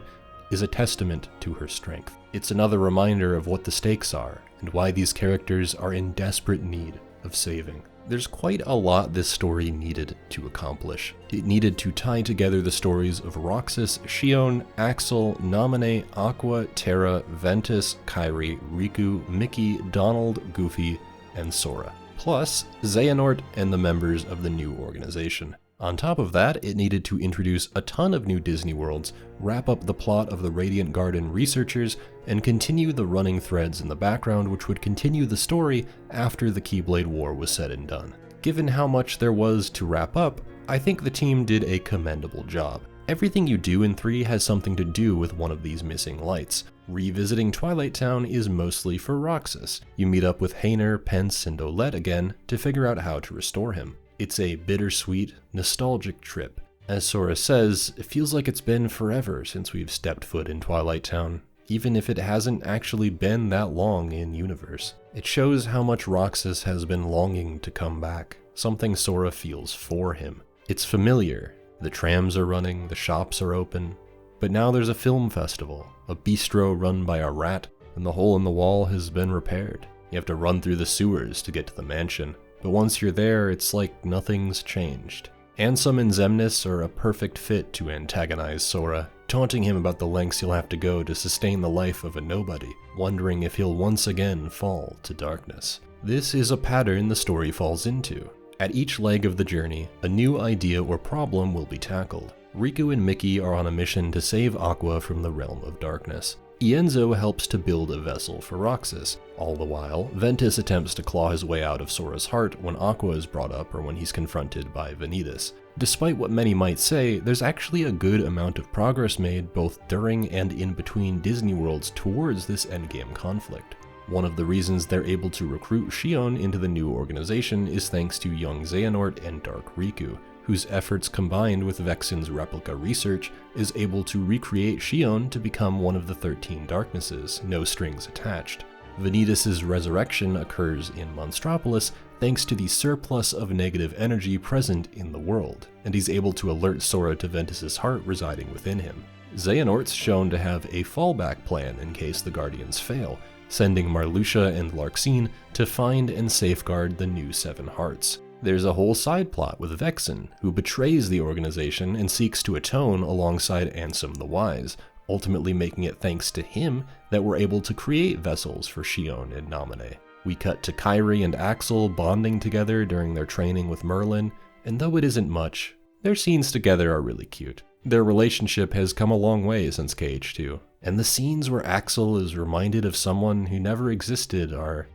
is a testament to her strength. It's another reminder of what the stakes are, and why these characters are in desperate need of saving. There's quite a lot this story needed to accomplish. It needed to tie together the stories of Roxas, Xion, Axel, Naminé, Aqua, Terra, Ventus, Kairi, Riku, Mickey, Donald, Goofy, and Sora. Plus, Xehanort and the members of the new organization. On top of that, it needed to introduce a ton of new Disney worlds, wrap up the plot of the Radiant Garden researchers, and continue the running threads in the background which would continue the story after the Keyblade War was said and done. Given how much there was to wrap up, I think the team did a commendable job. Everything you do in 3 has something to do with one of these missing lights. Revisiting Twilight Town is mostly for Roxas. You meet up with Hayner, Pence, and Olette again to figure out how to restore him. It's a bittersweet, nostalgic trip. As Sora says, it feels like it's been forever since we've stepped foot in Twilight Town, even if it hasn't actually been that long in universe. It shows how much Roxas has been longing to come back, something Sora feels for him. It's familiar. The trams are running, the shops are open, but now there's a film festival, a bistro run by a rat, and the hole in the wall has been repaired. You have to run through the sewers to get to the mansion, but once you're there, it's like nothing's changed. Ansem and Xemnas are a perfect fit to antagonize Sora, taunting him about the lengths he'll have to go to sustain the life of a nobody, wondering if he'll once again fall to darkness. This is a pattern the story falls into. At each leg of the journey, a new idea or problem will be tackled. Riku and Mickey are on a mission to save Aqua from the realm of darkness. Ienzo helps to build a vessel for Roxas. All the while, Ventus attempts to claw his way out of Sora's heart when Aqua is brought up or when he's confronted by Vanitas. Despite what many might say, there's actually a good amount of progress made both during and in between Disney Worlds towards this endgame conflict. One of the reasons they're able to recruit Xion into the new organization is thanks to young Xehanort and Dark Riku, whose efforts combined with Vexen's replica research is able to recreate Xion to become one of the 13 Darknesses, no strings attached. Vanitas' resurrection occurs in Monstropolis thanks to the surplus of negative energy present in the world, and he's able to alert Sora to Ventus' heart residing within him. Xehanort's shown to have a fallback plan in case the Guardians fail, sending Marluxia and Larxene to find and safeguard the new Seven Hearts. There's a whole side plot with Vexen, who betrays the organization and seeks to atone alongside Ansem the Wise, ultimately making it thanks to him that we're able to create vessels for Xion and Naminé. We cut to Kairi and Axel bonding together during their training with Merlin, and though it isn't much, their scenes together are really cute. Their relationship has come a long way since KH2, and the scenes where Axel is reminded of someone who never existed are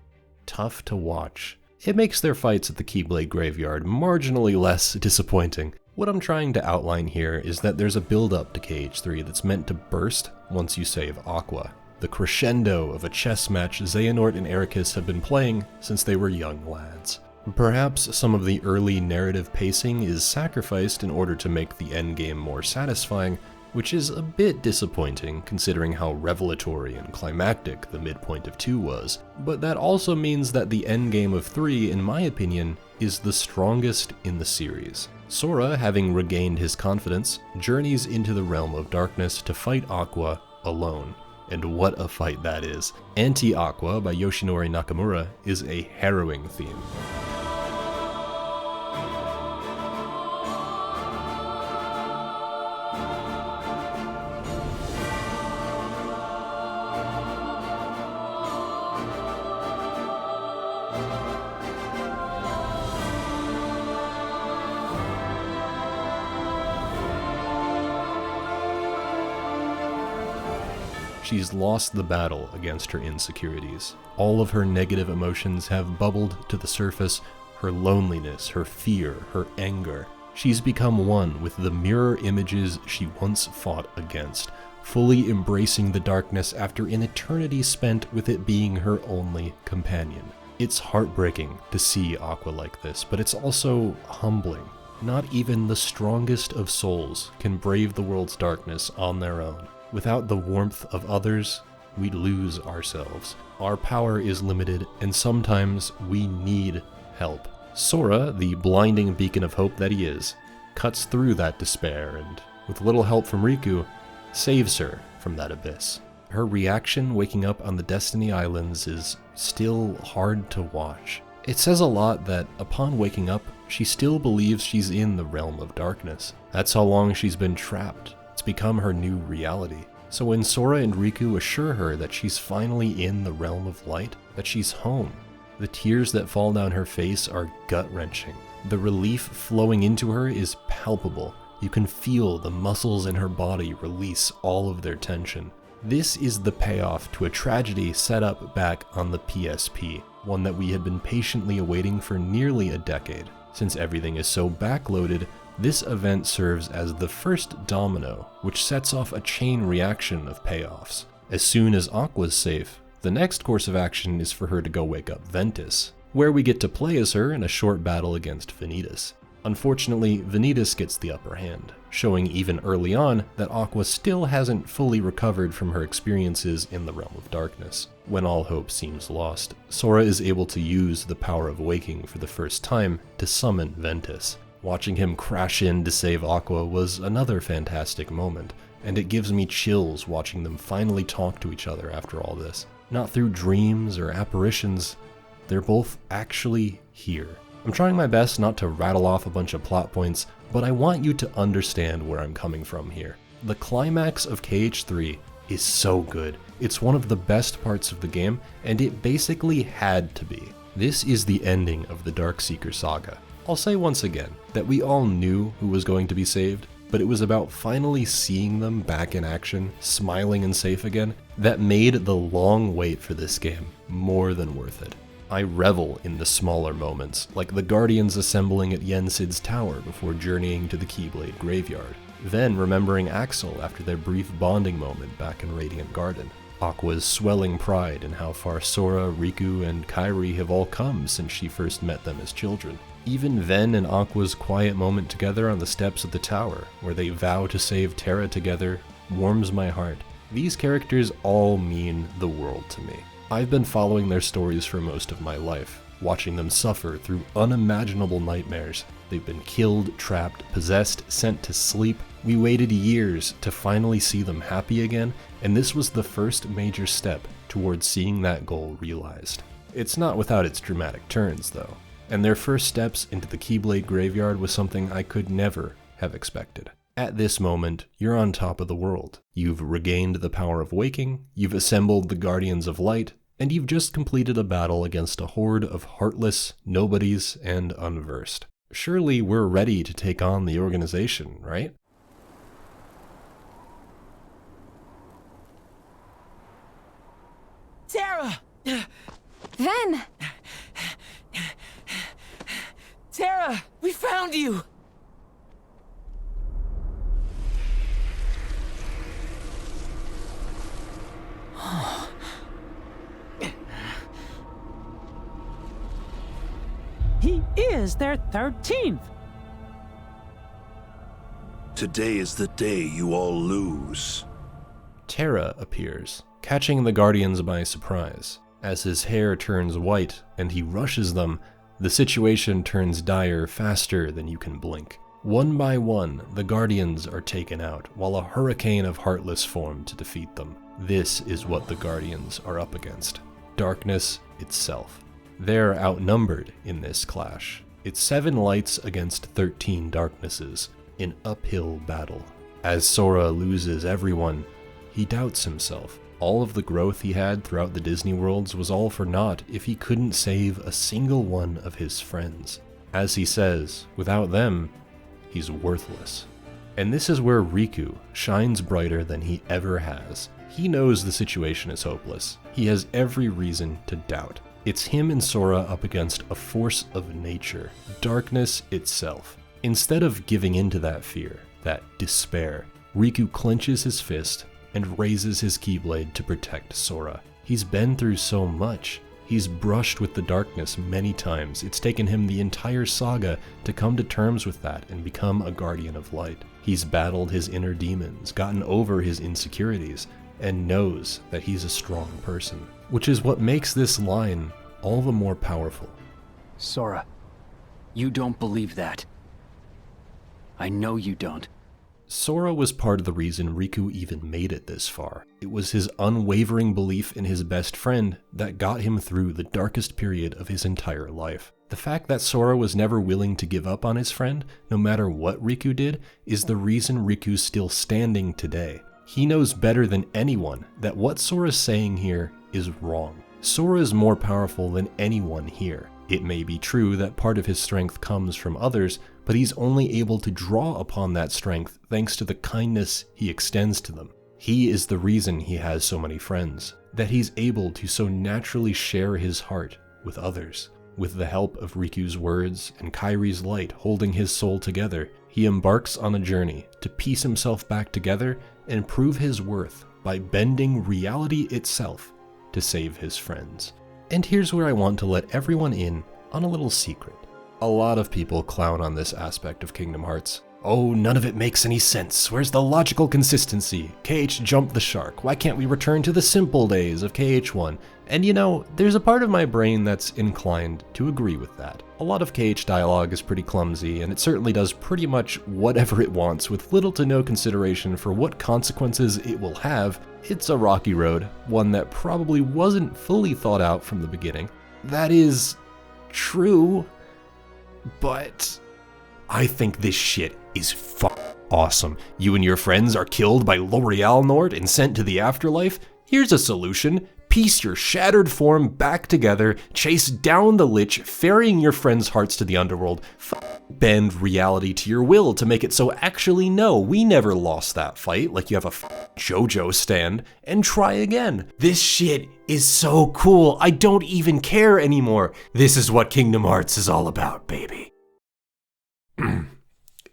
tough to watch. It makes their fights at the Keyblade Graveyard marginally less disappointing. What I'm trying to outline here is that there's a build-up to KH3 that's meant to burst once you save Aqua. The crescendo of a chess match Xehanort and Ericus have been playing since they were young lads. Perhaps some of the early narrative pacing is sacrificed in order to make the endgame more satisfying, which is a bit disappointing considering how revelatory and climactic the midpoint of 2 was, but that also means that the endgame of 3, in my opinion, is the strongest in the series. Sora, having regained his confidence, journeys into the realm of darkness to fight Aqua alone. And what a fight that is. Anti-Aqua by Yoshinori Nakamura is a harrowing theme. She's lost the battle against her insecurities. All of her negative emotions have bubbled to the surface, her loneliness, her fear, her anger. She's become one with the mirror images she once fought against, fully embracing the darkness after an eternity spent with it being her only companion. It's heartbreaking to see Aqua like this, but it's also humbling. Not even the strongest of souls can brave the world's darkness on their own. Without the warmth of others, we lose ourselves. Our power is limited, and sometimes we need help. Sora, the blinding beacon of hope that he is, cuts through that despair and, with little help from Riku, saves her from that abyss. Her reaction waking up on the Destiny Islands is still hard to watch. It says a lot that, upon waking up, she still believes she's in the realm of darkness. That's how long she's been trapped. It's become her new reality. So when Sora and Riku assure her that she's finally in the realm of light, that she's home, the tears that fall down her face are gut-wrenching. The relief flowing into her is palpable. You can feel the muscles in her body release all of their tension. This is the payoff to a tragedy set up back on the PSP, one that we had been patiently awaiting for nearly a decade. Since everything is so backloaded, this event serves as the first domino, which sets off a chain reaction of payoffs. As soon as Aqua's safe, the next course of action is for her to go wake up Ventus, where we get to play as her in a short battle against Vanitas. Unfortunately, Vanitas gets the upper hand, showing even early on that Aqua still hasn't fully recovered from her experiences in the realm of darkness. When all hope seems lost, Sora is able to use the power of waking for the first time to summon Ventus. Watching him crash in to save Aqua was another fantastic moment, and it gives me chills watching them finally talk to each other after all this. Not through dreams or apparitions, they're both actually here. I'm trying my best not to rattle off a bunch of plot points, but I want you to understand where I'm coming from here. The climax of KH3 is so good. It's one of the best parts of the game, and it basically had to be. This is the ending of the Darkseeker saga. I'll say once again that we all knew who was going to be saved, but it was about finally seeing them back in action, smiling and safe again, that made the long wait for this game more than worth it. I revel in the smaller moments, like the Guardians assembling at Yensid's tower before journeying to the Keyblade graveyard, then remembering Axel after their brief bonding moment back in Radiant Garden. Aqua's swelling pride in how far Sora, Riku, and Kairi have all come since she first met them as children. Even Ven and Aqua's quiet moment together on the steps of the tower, where they vow to save Terra together, warms my heart. These characters all mean the world to me. I've been following their stories for most of my life, watching them suffer through unimaginable nightmares. They've been killed, trapped, possessed, sent to sleep. We waited years to finally see them happy again, and this was the first major step towards seeing that goal realized. It's not without its dramatic turns, though, and their first steps into the Keyblade graveyard was something I could never have expected. At this moment, you're on top of the world. You've regained the power of waking, you've assembled the Guardians of Light, and you've just completed a battle against a horde of heartless nobodies and unversed. Surely we're ready to take on the organization, right? Terra! Ven! Terra! We found you! He is their 13th! Today is the day you all lose. Terra appears, catching the Guardians by surprise. As his hair turns white and he rushes them, the situation turns dire faster than you can blink. One by one, the Guardians are taken out, while a hurricane of Heartless form to defeat them. This is what the Guardians are up against. Darkness itself. They're outnumbered in this clash. It's 7 lights against 13 darknesses, an uphill battle. As Sora loses everyone, he doubts himself. All of the growth he had throughout the Disney worlds was all for naught if he couldn't save a single one of his friends. As he says, without them, he's worthless. And this is where Riku shines brighter than he ever has. He knows the situation is hopeless. He has every reason to doubt. It's him and Sora up against a force of nature, darkness itself. Instead of giving into that fear, that despair, Riku clenches his fist and raises his Keyblade to protect Sora. He's been through so much. He's brushed with the darkness many times. It's taken him the entire saga to come to terms with that and become a Guardian of Light. He's battled his inner demons, gotten over his insecurities, and knows that he's a strong person. Which is what makes this line all the more powerful. Sora, you don't believe that. I know you don't. Sora was part of the reason Riku even made it this far. It was his unwavering belief in his best friend that got him through the darkest period of his entire life. The fact that Sora was never willing to give up on his friend, no matter what Riku did, is the reason Riku's still standing today. He knows better than anyone that what Sora's saying here is wrong. Sora is more powerful than anyone here. It may be true that part of his strength comes from others, but he's only able to draw upon that strength thanks to the kindness he extends to them. He is the reason he has so many friends, that he's able to so naturally share his heart with others. With the help of Riku's words and Kairi's light holding his soul together, he embarks on a journey to piece himself back together and prove his worth by bending reality itself to save his friends. And here's where I want to let everyone in on a little secret. A lot of people clown on this aspect of Kingdom Hearts. Oh, none of it makes any sense. Where's the logical consistency? KH jumped the shark. Why can't we return to the simple days of KH1? And you know, there's a part of my brain that's inclined to agree with that. A lot of KH dialogue is pretty clumsy, and it certainly does pretty much whatever it wants with little to no consideration for what consequences it will have. It's a rocky road, one that probably wasn't fully thought out from the beginning. That is true, but I think this shit is awesome. You and your friends are killed by L'Oreal Nord and sent to the afterlife? Here's a solution. Piece your shattered form back together, chase down the Lich, ferrying your friends' hearts to the underworld, bend reality to your will to make it so actually no, we never lost that fight, like you have a JoJo stand, and try again. This shit is so cool, I don't even care anymore. This is what Kingdom Hearts is all about, baby.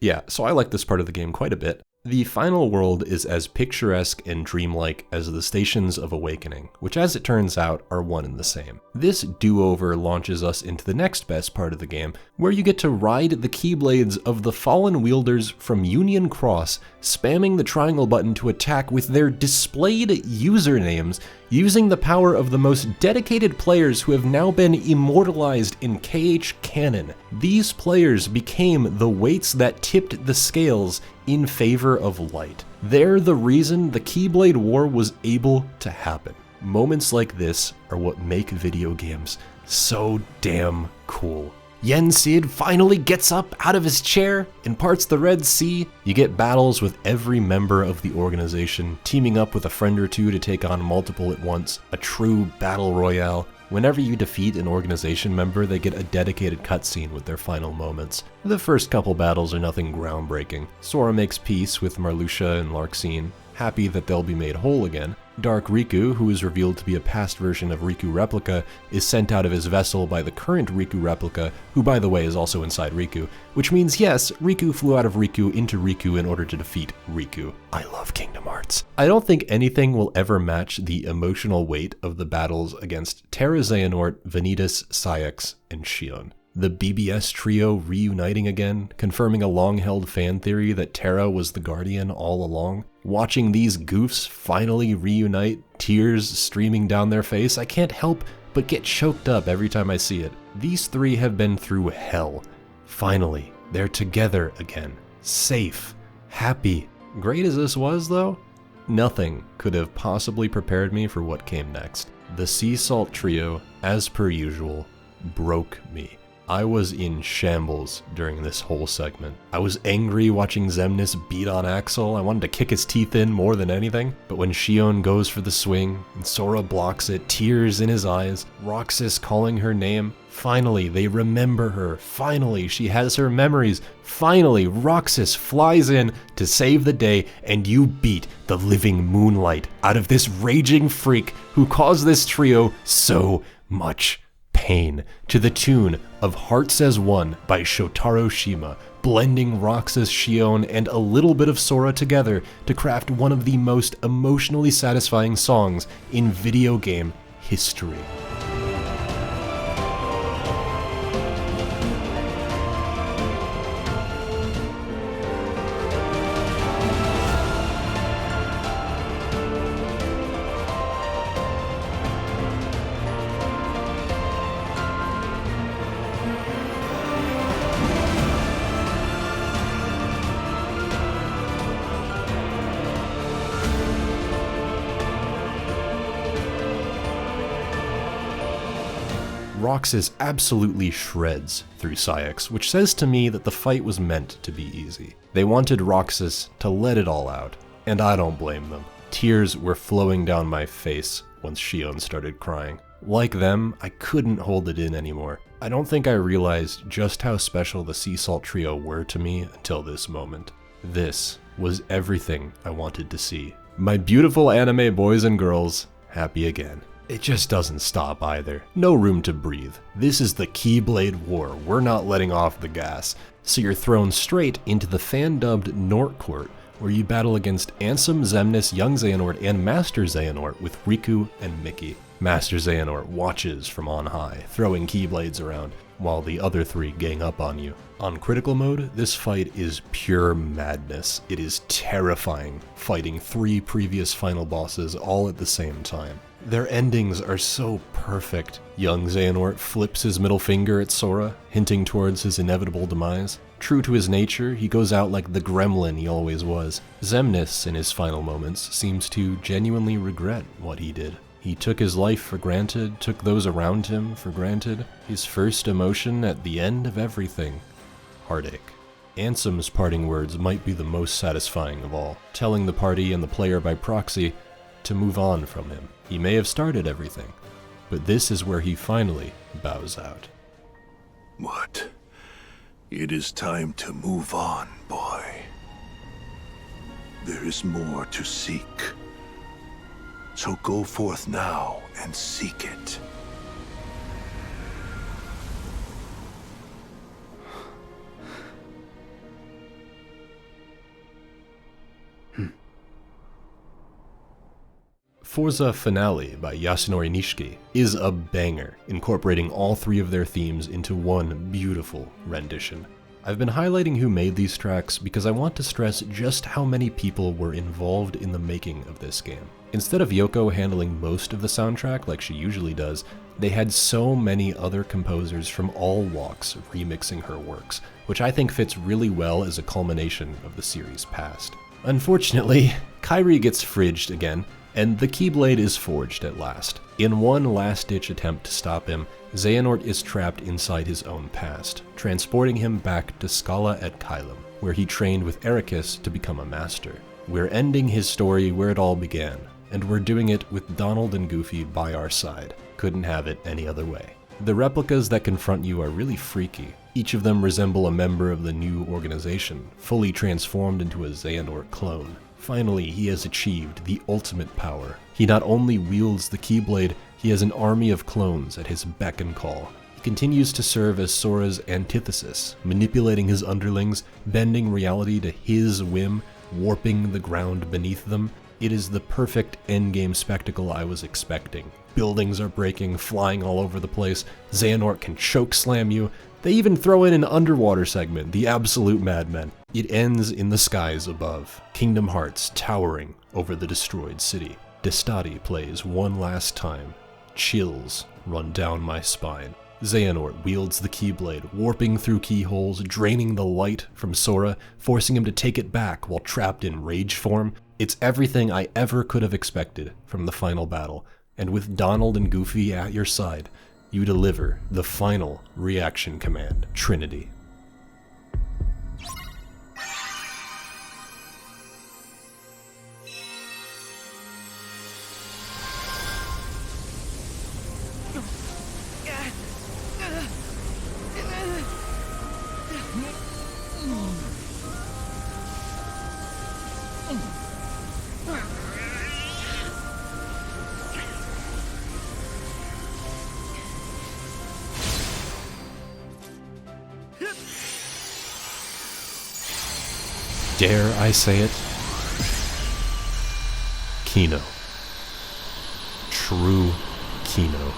Yeah, so I like this part of the game quite a bit. The final world is as picturesque and dreamlike as the Stations of Awakening, which as it turns out are one and the same. This do-over launches us into the next best part of the game, where you get to ride the Keyblades of the fallen wielders from Union Cross, spamming the triangle button to attack with their displayed usernames, using the power of the most dedicated players who have now been immortalized in KH canon. These players became the weights that tipped the scales in favor of light. They're the reason the Keyblade War was able to happen. Moments like this are what make video games so damn cool. Yen Sid finally gets up out of his chair and parts the Red Sea. You get battles with every member of the organization, teaming up with a friend or two to take on multiple at once, a true battle royale. Whenever you defeat an organization member, they get a dedicated cutscene with their final moments. The first couple battles are nothing groundbreaking. Sora makes peace with Marluxia and Larxene, happy that they'll be made whole again. Dark Riku, who is revealed to be a past version of Riku Replica, is sent out of his vessel by the current Riku Replica, who by the way is also inside Riku, which means yes, Riku flew out of Riku into Riku in order to defeat Riku. I love Kingdom Hearts. I don't think anything will ever match the emotional weight of the battles against Terra Xehanort, Vanitas, Saïx, and Xion. The BBS trio reuniting again, confirming a long-held fan theory that Terra was the Guardian all along. Watching these goofs finally reunite, tears streaming down their face, I can't help but get choked up every time I see it. These three have been through hell. Finally, they're together again. Safe. Happy. Great as this was, though, nothing could have possibly prepared me for what came next. The Sea Salt trio, as per usual, broke me. I was in shambles during this whole segment. I was angry watching Xemnas beat on Axel. I wanted to kick his teeth in more than anything. But when Xion goes for the swing, and Sora blocks it, tears in his eyes, Roxas calling her name, finally they remember her. Finally she has her memories. Finally Roxas flies in to save the day, and you beat the living Moonlight out of this raging freak who caused this trio so much pain, to the tune of Hearts as One by Shotaro Shima, blending Roxas, Xion, and a little bit of Sora together to craft one of the most emotionally satisfying songs in video game history. Roxas absolutely shreds through Saïx, which says to me that the fight was meant to be easy. They wanted Roxas to let it all out, and I don't blame them. Tears were flowing down my face once Xion started crying. Like them, I couldn't hold it in anymore. I don't think I realized just how special the Sea Salt trio were to me until this moment. This was everything I wanted to see. My beautiful anime boys and girls, happy again. It just doesn't stop either. No room to breathe. This is the Keyblade War. We're not letting off the gas. So you're thrown straight into the fan-dubbed Nort Court, where you battle against Ansem, Xemnas, Young Xehanort, and Master Xehanort with Riku and Mickey. Master Xehanort watches from on high, throwing keyblades around, while the other three gang up on you. On critical mode, this fight is pure madness. It is terrifying, fighting 3 previous final bosses all at the same time. Their endings are so perfect. Young Xehanort flips his middle finger at Sora, hinting towards his inevitable demise. True to his nature, he goes out like the gremlin he always was. Xemnas, in his final moments, seems to genuinely regret what he did. He took his life for granted, took those around him for granted. His first emotion at the end of everything: heartache. Ansem's parting words might be the most satisfying of all, telling the party and the player by proxy to move on from him. He may have started everything, but this is where he finally bows out. What? It is time to move on, boy. There is more to seek. So go forth now and seek it. Forza Finale by Yasunori Nishiki is a banger, incorporating all 3 of their themes into one beautiful rendition. I've been highlighting who made these tracks because I want to stress just how many people were involved in the making of this game. Instead of Yoko handling most of the soundtrack like she usually does, they had so many other composers from all walks remixing her works, which I think fits really well as a culmination of the series' past. Unfortunately, Kairi gets fridged again, and the Keyblade is forged at last. In one last-ditch attempt to stop him, Xehanort is trapped inside his own past, transporting him back to Scala at Kylum, where he trained with Ericus to become a master. We're ending his story where it all began, and we're doing it with Donald and Goofy by our side. Couldn't have it any other way. The replicas that confront you are really freaky. Each of them resemble a member of the new organization, fully transformed into a Xehanort clone. Finally, he has achieved the ultimate power. He not only wields the Keyblade, he has an army of clones at his beck and call. He continues to serve as Sora's antithesis, manipulating his underlings, bending reality to his whim, warping the ground beneath them. It is the perfect endgame spectacle I was expecting. Buildings are breaking, flying all over the place. Xehanort can choke slam you. They even throw in an underwater segment, the absolute madmen. It ends in the skies above, Kingdom Hearts towering over the destroyed city. Destati plays one last time. Chills run down my spine. Xehanort wields the Keyblade, warping through keyholes, draining the light from Sora, forcing him to take it back while trapped in rage form. It's everything I ever could have expected from the final battle, and with Donald and Goofy at your side, you deliver the final reaction command, Trinity. Dare I say it? Kino. True Kino.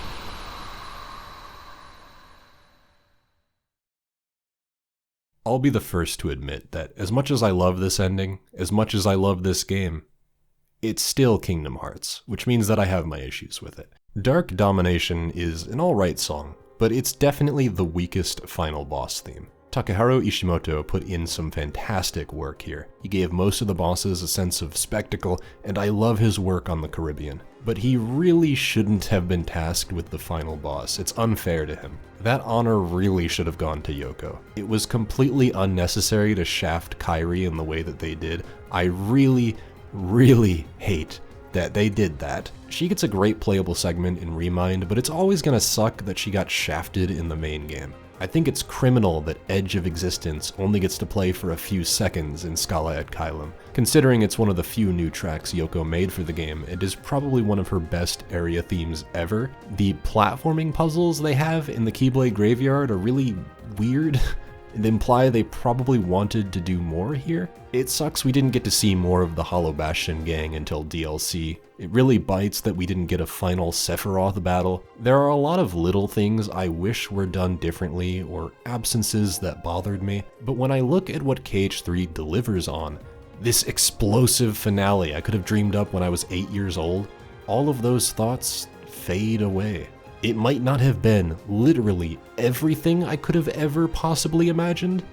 I'll be the first to admit that as much as I love this ending, as much as I love this game, it's still Kingdom Hearts, which means that I have my issues with it. Dark Domination is an alright song, but it's definitely the weakest final boss theme. Takeharu Ishimoto put in some fantastic work here. He gave most of the bosses a sense of spectacle, and I love his work on the Caribbean. But he really shouldn't have been tasked with the final boss. It's unfair to him. That honor really should have gone to Yoko. It was completely unnecessary to shaft Kairi in the way that they did. I really hate that they did that. She gets a great playable segment in Remind, but it's always gonna suck that she got shafted in the main game. I think it's criminal that Edge of Existence only gets to play for a few seconds in Scala at Kylum. Considering it's one of the few new tracks Yoko made for the game, it is probably one of her best area themes ever. The platforming puzzles they have in the Keyblade Graveyard are really weird and imply they probably wanted to do more here. It sucks we didn't get to see more of the Hollow Bastion gang until DLC. It really bites that we didn't get a final Sephiroth battle. There are a lot of little things I wish were done differently, or absences that bothered me, but when I look at what KH3 delivers on, this explosive finale I could have dreamed up when I was 8 years old, all of those thoughts fade away. It might not have been literally everything I could have ever possibly imagined,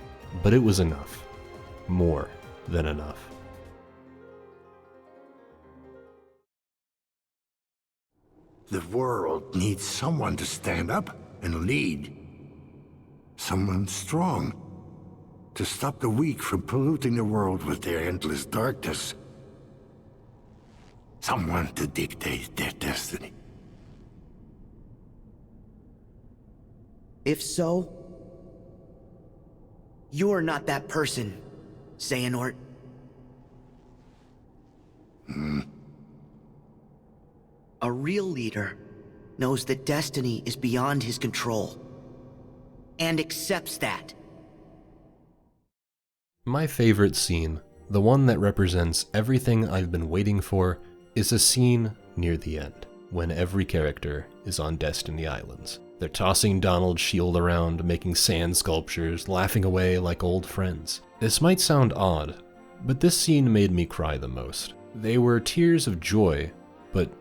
but it was enough. More than enough. The world needs someone to stand up and lead. Someone strong. To stop the weak from polluting the world with their endless darkness. Someone to dictate their destiny. If so, you're not that person, Xehanort. A real leader knows that destiny is beyond his control, and accepts that. My favorite scene, the one that represents everything I've been waiting for, is a scene near the end, when every character is on Destiny Islands. They're tossing Donald's shield around, making sand sculptures, laughing away like old friends. This might sound odd, but this scene made me cry the most. They were tears of joy, but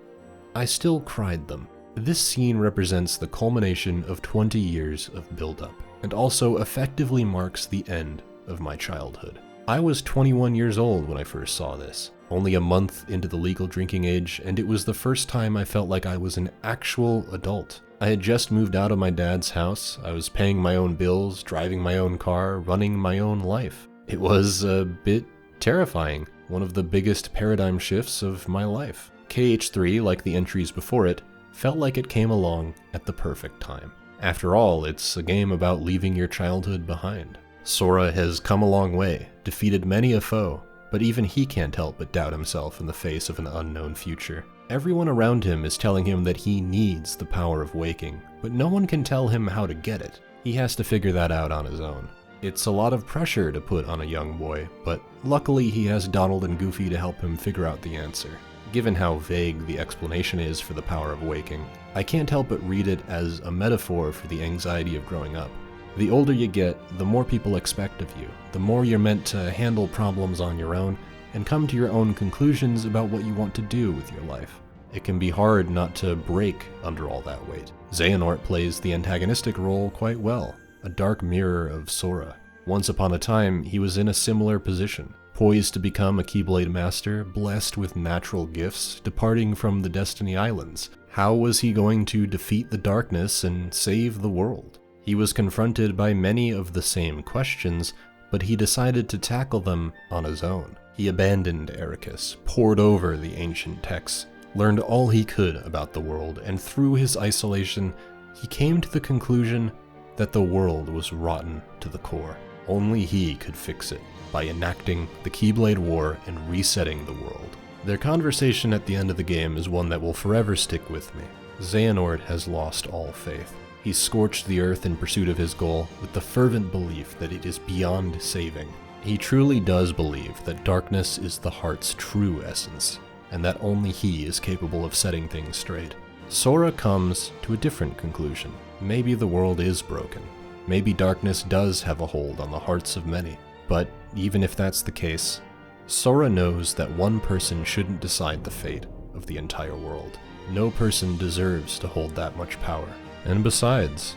I still cried them. This scene represents the culmination of 20 years of build-up, and also effectively marks the end of my childhood. I was 21 years old when I first saw this, only a month into the legal drinking age, and it was the first time I felt like I was an actual adult. I had just moved out of my dad's house, I was paying my own bills, driving my own car, running my own life. It was a bit terrifying, one of the biggest paradigm shifts of my life. KH3, like the entries before it, felt like it came along at the perfect time. After all, it's a game about leaving your childhood behind. Sora has come a long way, defeated many a foe, but even he can't help but doubt himself in the face of an unknown future. Everyone around him is telling him that he needs the power of waking, but no one can tell him how to get it. He has to figure that out on his own. It's a lot of pressure to put on a young boy, but luckily he has Donald and Goofy to help him figure out the answer. Given how vague the explanation is for the power of waking, I can't help but read it as a metaphor for the anxiety of growing up. The older you get, the more people expect of you, the more you're meant to handle problems on your own and come to your own conclusions about what you want to do with your life. It can be hard not to break under all that weight. Xehanort plays the antagonistic role quite well, a dark mirror of Sora. Once upon a time, he was in a similar position, poised to become a Keyblade Master, blessed with natural gifts, departing from the Destiny Islands. How was he going to defeat the darkness and save the world? He was confronted by many of the same questions, but he decided to tackle them on his own. He abandoned Ericus, pored over the ancient texts, learned all he could about the world, and through his isolation, he came to the conclusion that the world was rotten to the core. Only he could fix it, by enacting the Keyblade War and resetting the world. Their conversation at the end of the game is one that will forever stick with me. Xehanort has lost all faith. He scorched the earth in pursuit of his goal with the fervent belief that it is beyond saving. He truly does believe that darkness is the heart's true essence, and that only he is capable of setting things straight. Sora comes to a different conclusion. Maybe the world is broken. Maybe darkness does have a hold on the hearts of many. But even if that's the case, Sora knows that one person shouldn't decide the fate of the entire world. No person deserves to hold that much power. And besides,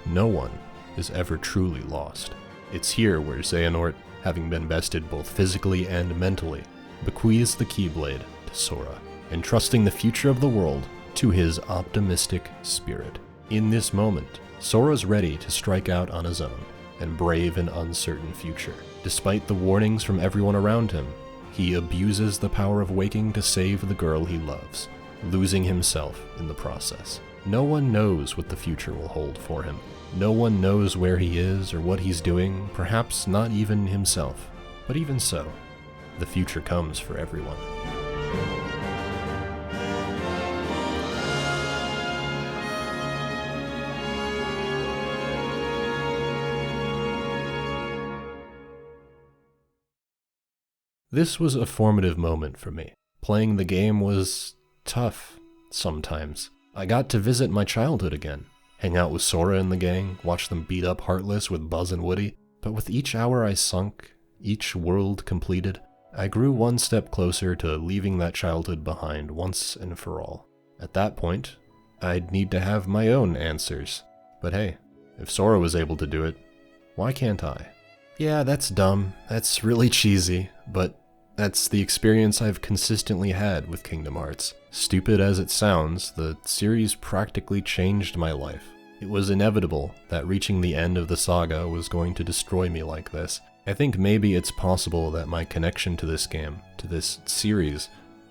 no one is ever truly lost. It's here where Xehanort, having been bested both physically and mentally, bequeaths the Keyblade to Sora, entrusting the future of the world to his optimistic spirit. In this moment, Sora's ready to strike out on his own and brave an uncertain future. Despite the warnings from everyone around him, he abuses the power of waking to save the girl he loves, losing himself in the process. No one knows what the future will hold for him. No one knows where he is or what he's doing, perhaps not even himself. But even so, the future comes for everyone. This was a formative moment for me. Playing the game was tough sometimes. I got to visit my childhood again, hang out with Sora and the gang, watch them beat up Heartless with Buzz and Woody, but with each hour I sunk, each world completed, I grew one step closer to leaving that childhood behind once and for all. At that point, I'd need to have my own answers. But hey, if Sora was able to do it, why can't I? Yeah, that's dumb, that's really cheesy, but that's the experience I've consistently had with Kingdom Hearts. Stupid as it sounds, the series practically changed my life. It was inevitable that reaching the end of the saga was going to destroy me like this. I think maybe it's possible that my connection to this game, to this series,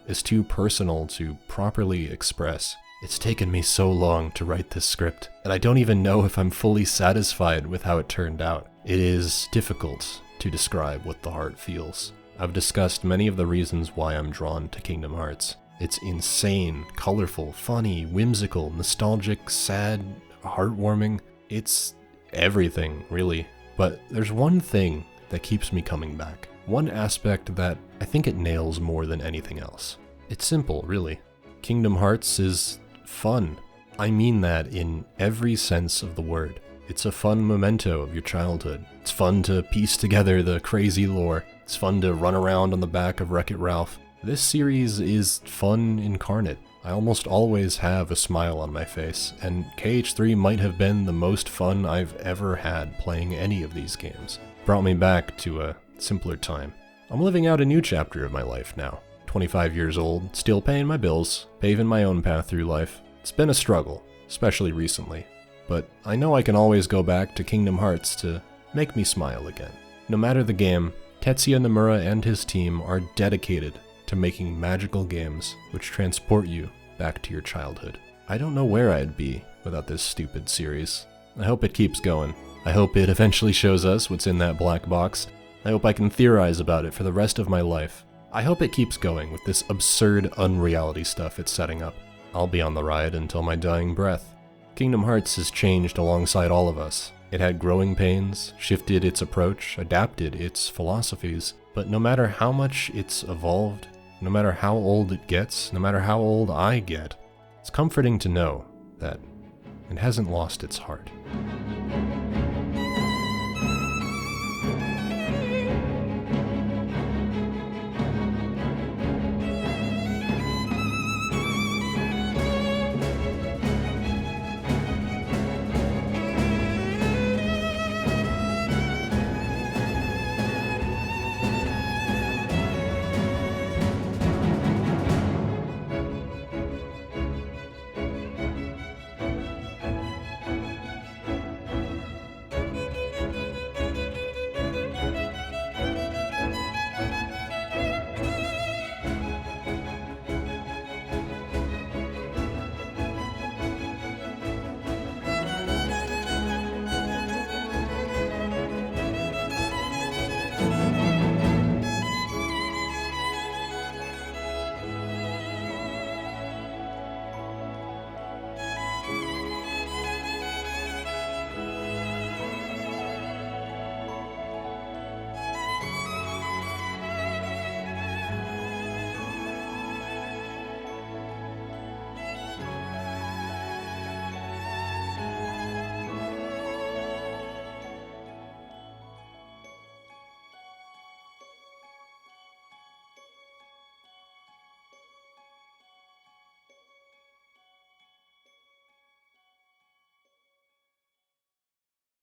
is too personal to properly express. It's taken me so long to write this script, and I don't even know if I'm fully satisfied with how it turned out. It is difficult to describe what the heart feels. I've discussed many of the reasons why I'm drawn to Kingdom Hearts. It's insane, colorful, funny, whimsical, nostalgic, sad, heartwarming. It's everything, really. But there's one thing that keeps me coming back. One aspect that I think it nails more than anything else. It's simple, really. Kingdom Hearts is fun. I mean that in every sense of the word. It's a fun memento of your childhood. It's fun to piece together the crazy lore. It's fun to run around on the back of Wreck-It Ralph. This series is fun incarnate. I almost always have a smile on my face, and KH3 might have been the most fun I've ever had playing any of these games. Brought me back to a simpler time. I'm living out a new chapter of my life now. 25 years old, still paying my bills, paving my own path through life. It's been a struggle, especially recently, but I know I can always go back to Kingdom Hearts to make me smile again. No matter the game, Tetsuya Nomura and his team are dedicated to making magical games which transport you back to your childhood. I don't know where I'd be without this stupid series. I hope it keeps going. I hope it eventually shows us what's in that black box. I hope I can theorize about it for the rest of my life. I hope it keeps going with this absurd unreality stuff it's setting up. I'll be on the ride until my dying breath. Kingdom Hearts has changed alongside all of us. It had growing pains, shifted its approach, adapted its philosophies, but no matter how much it's evolved, no matter how old it gets, no matter how old I get, it's comforting to know that it hasn't lost its heart.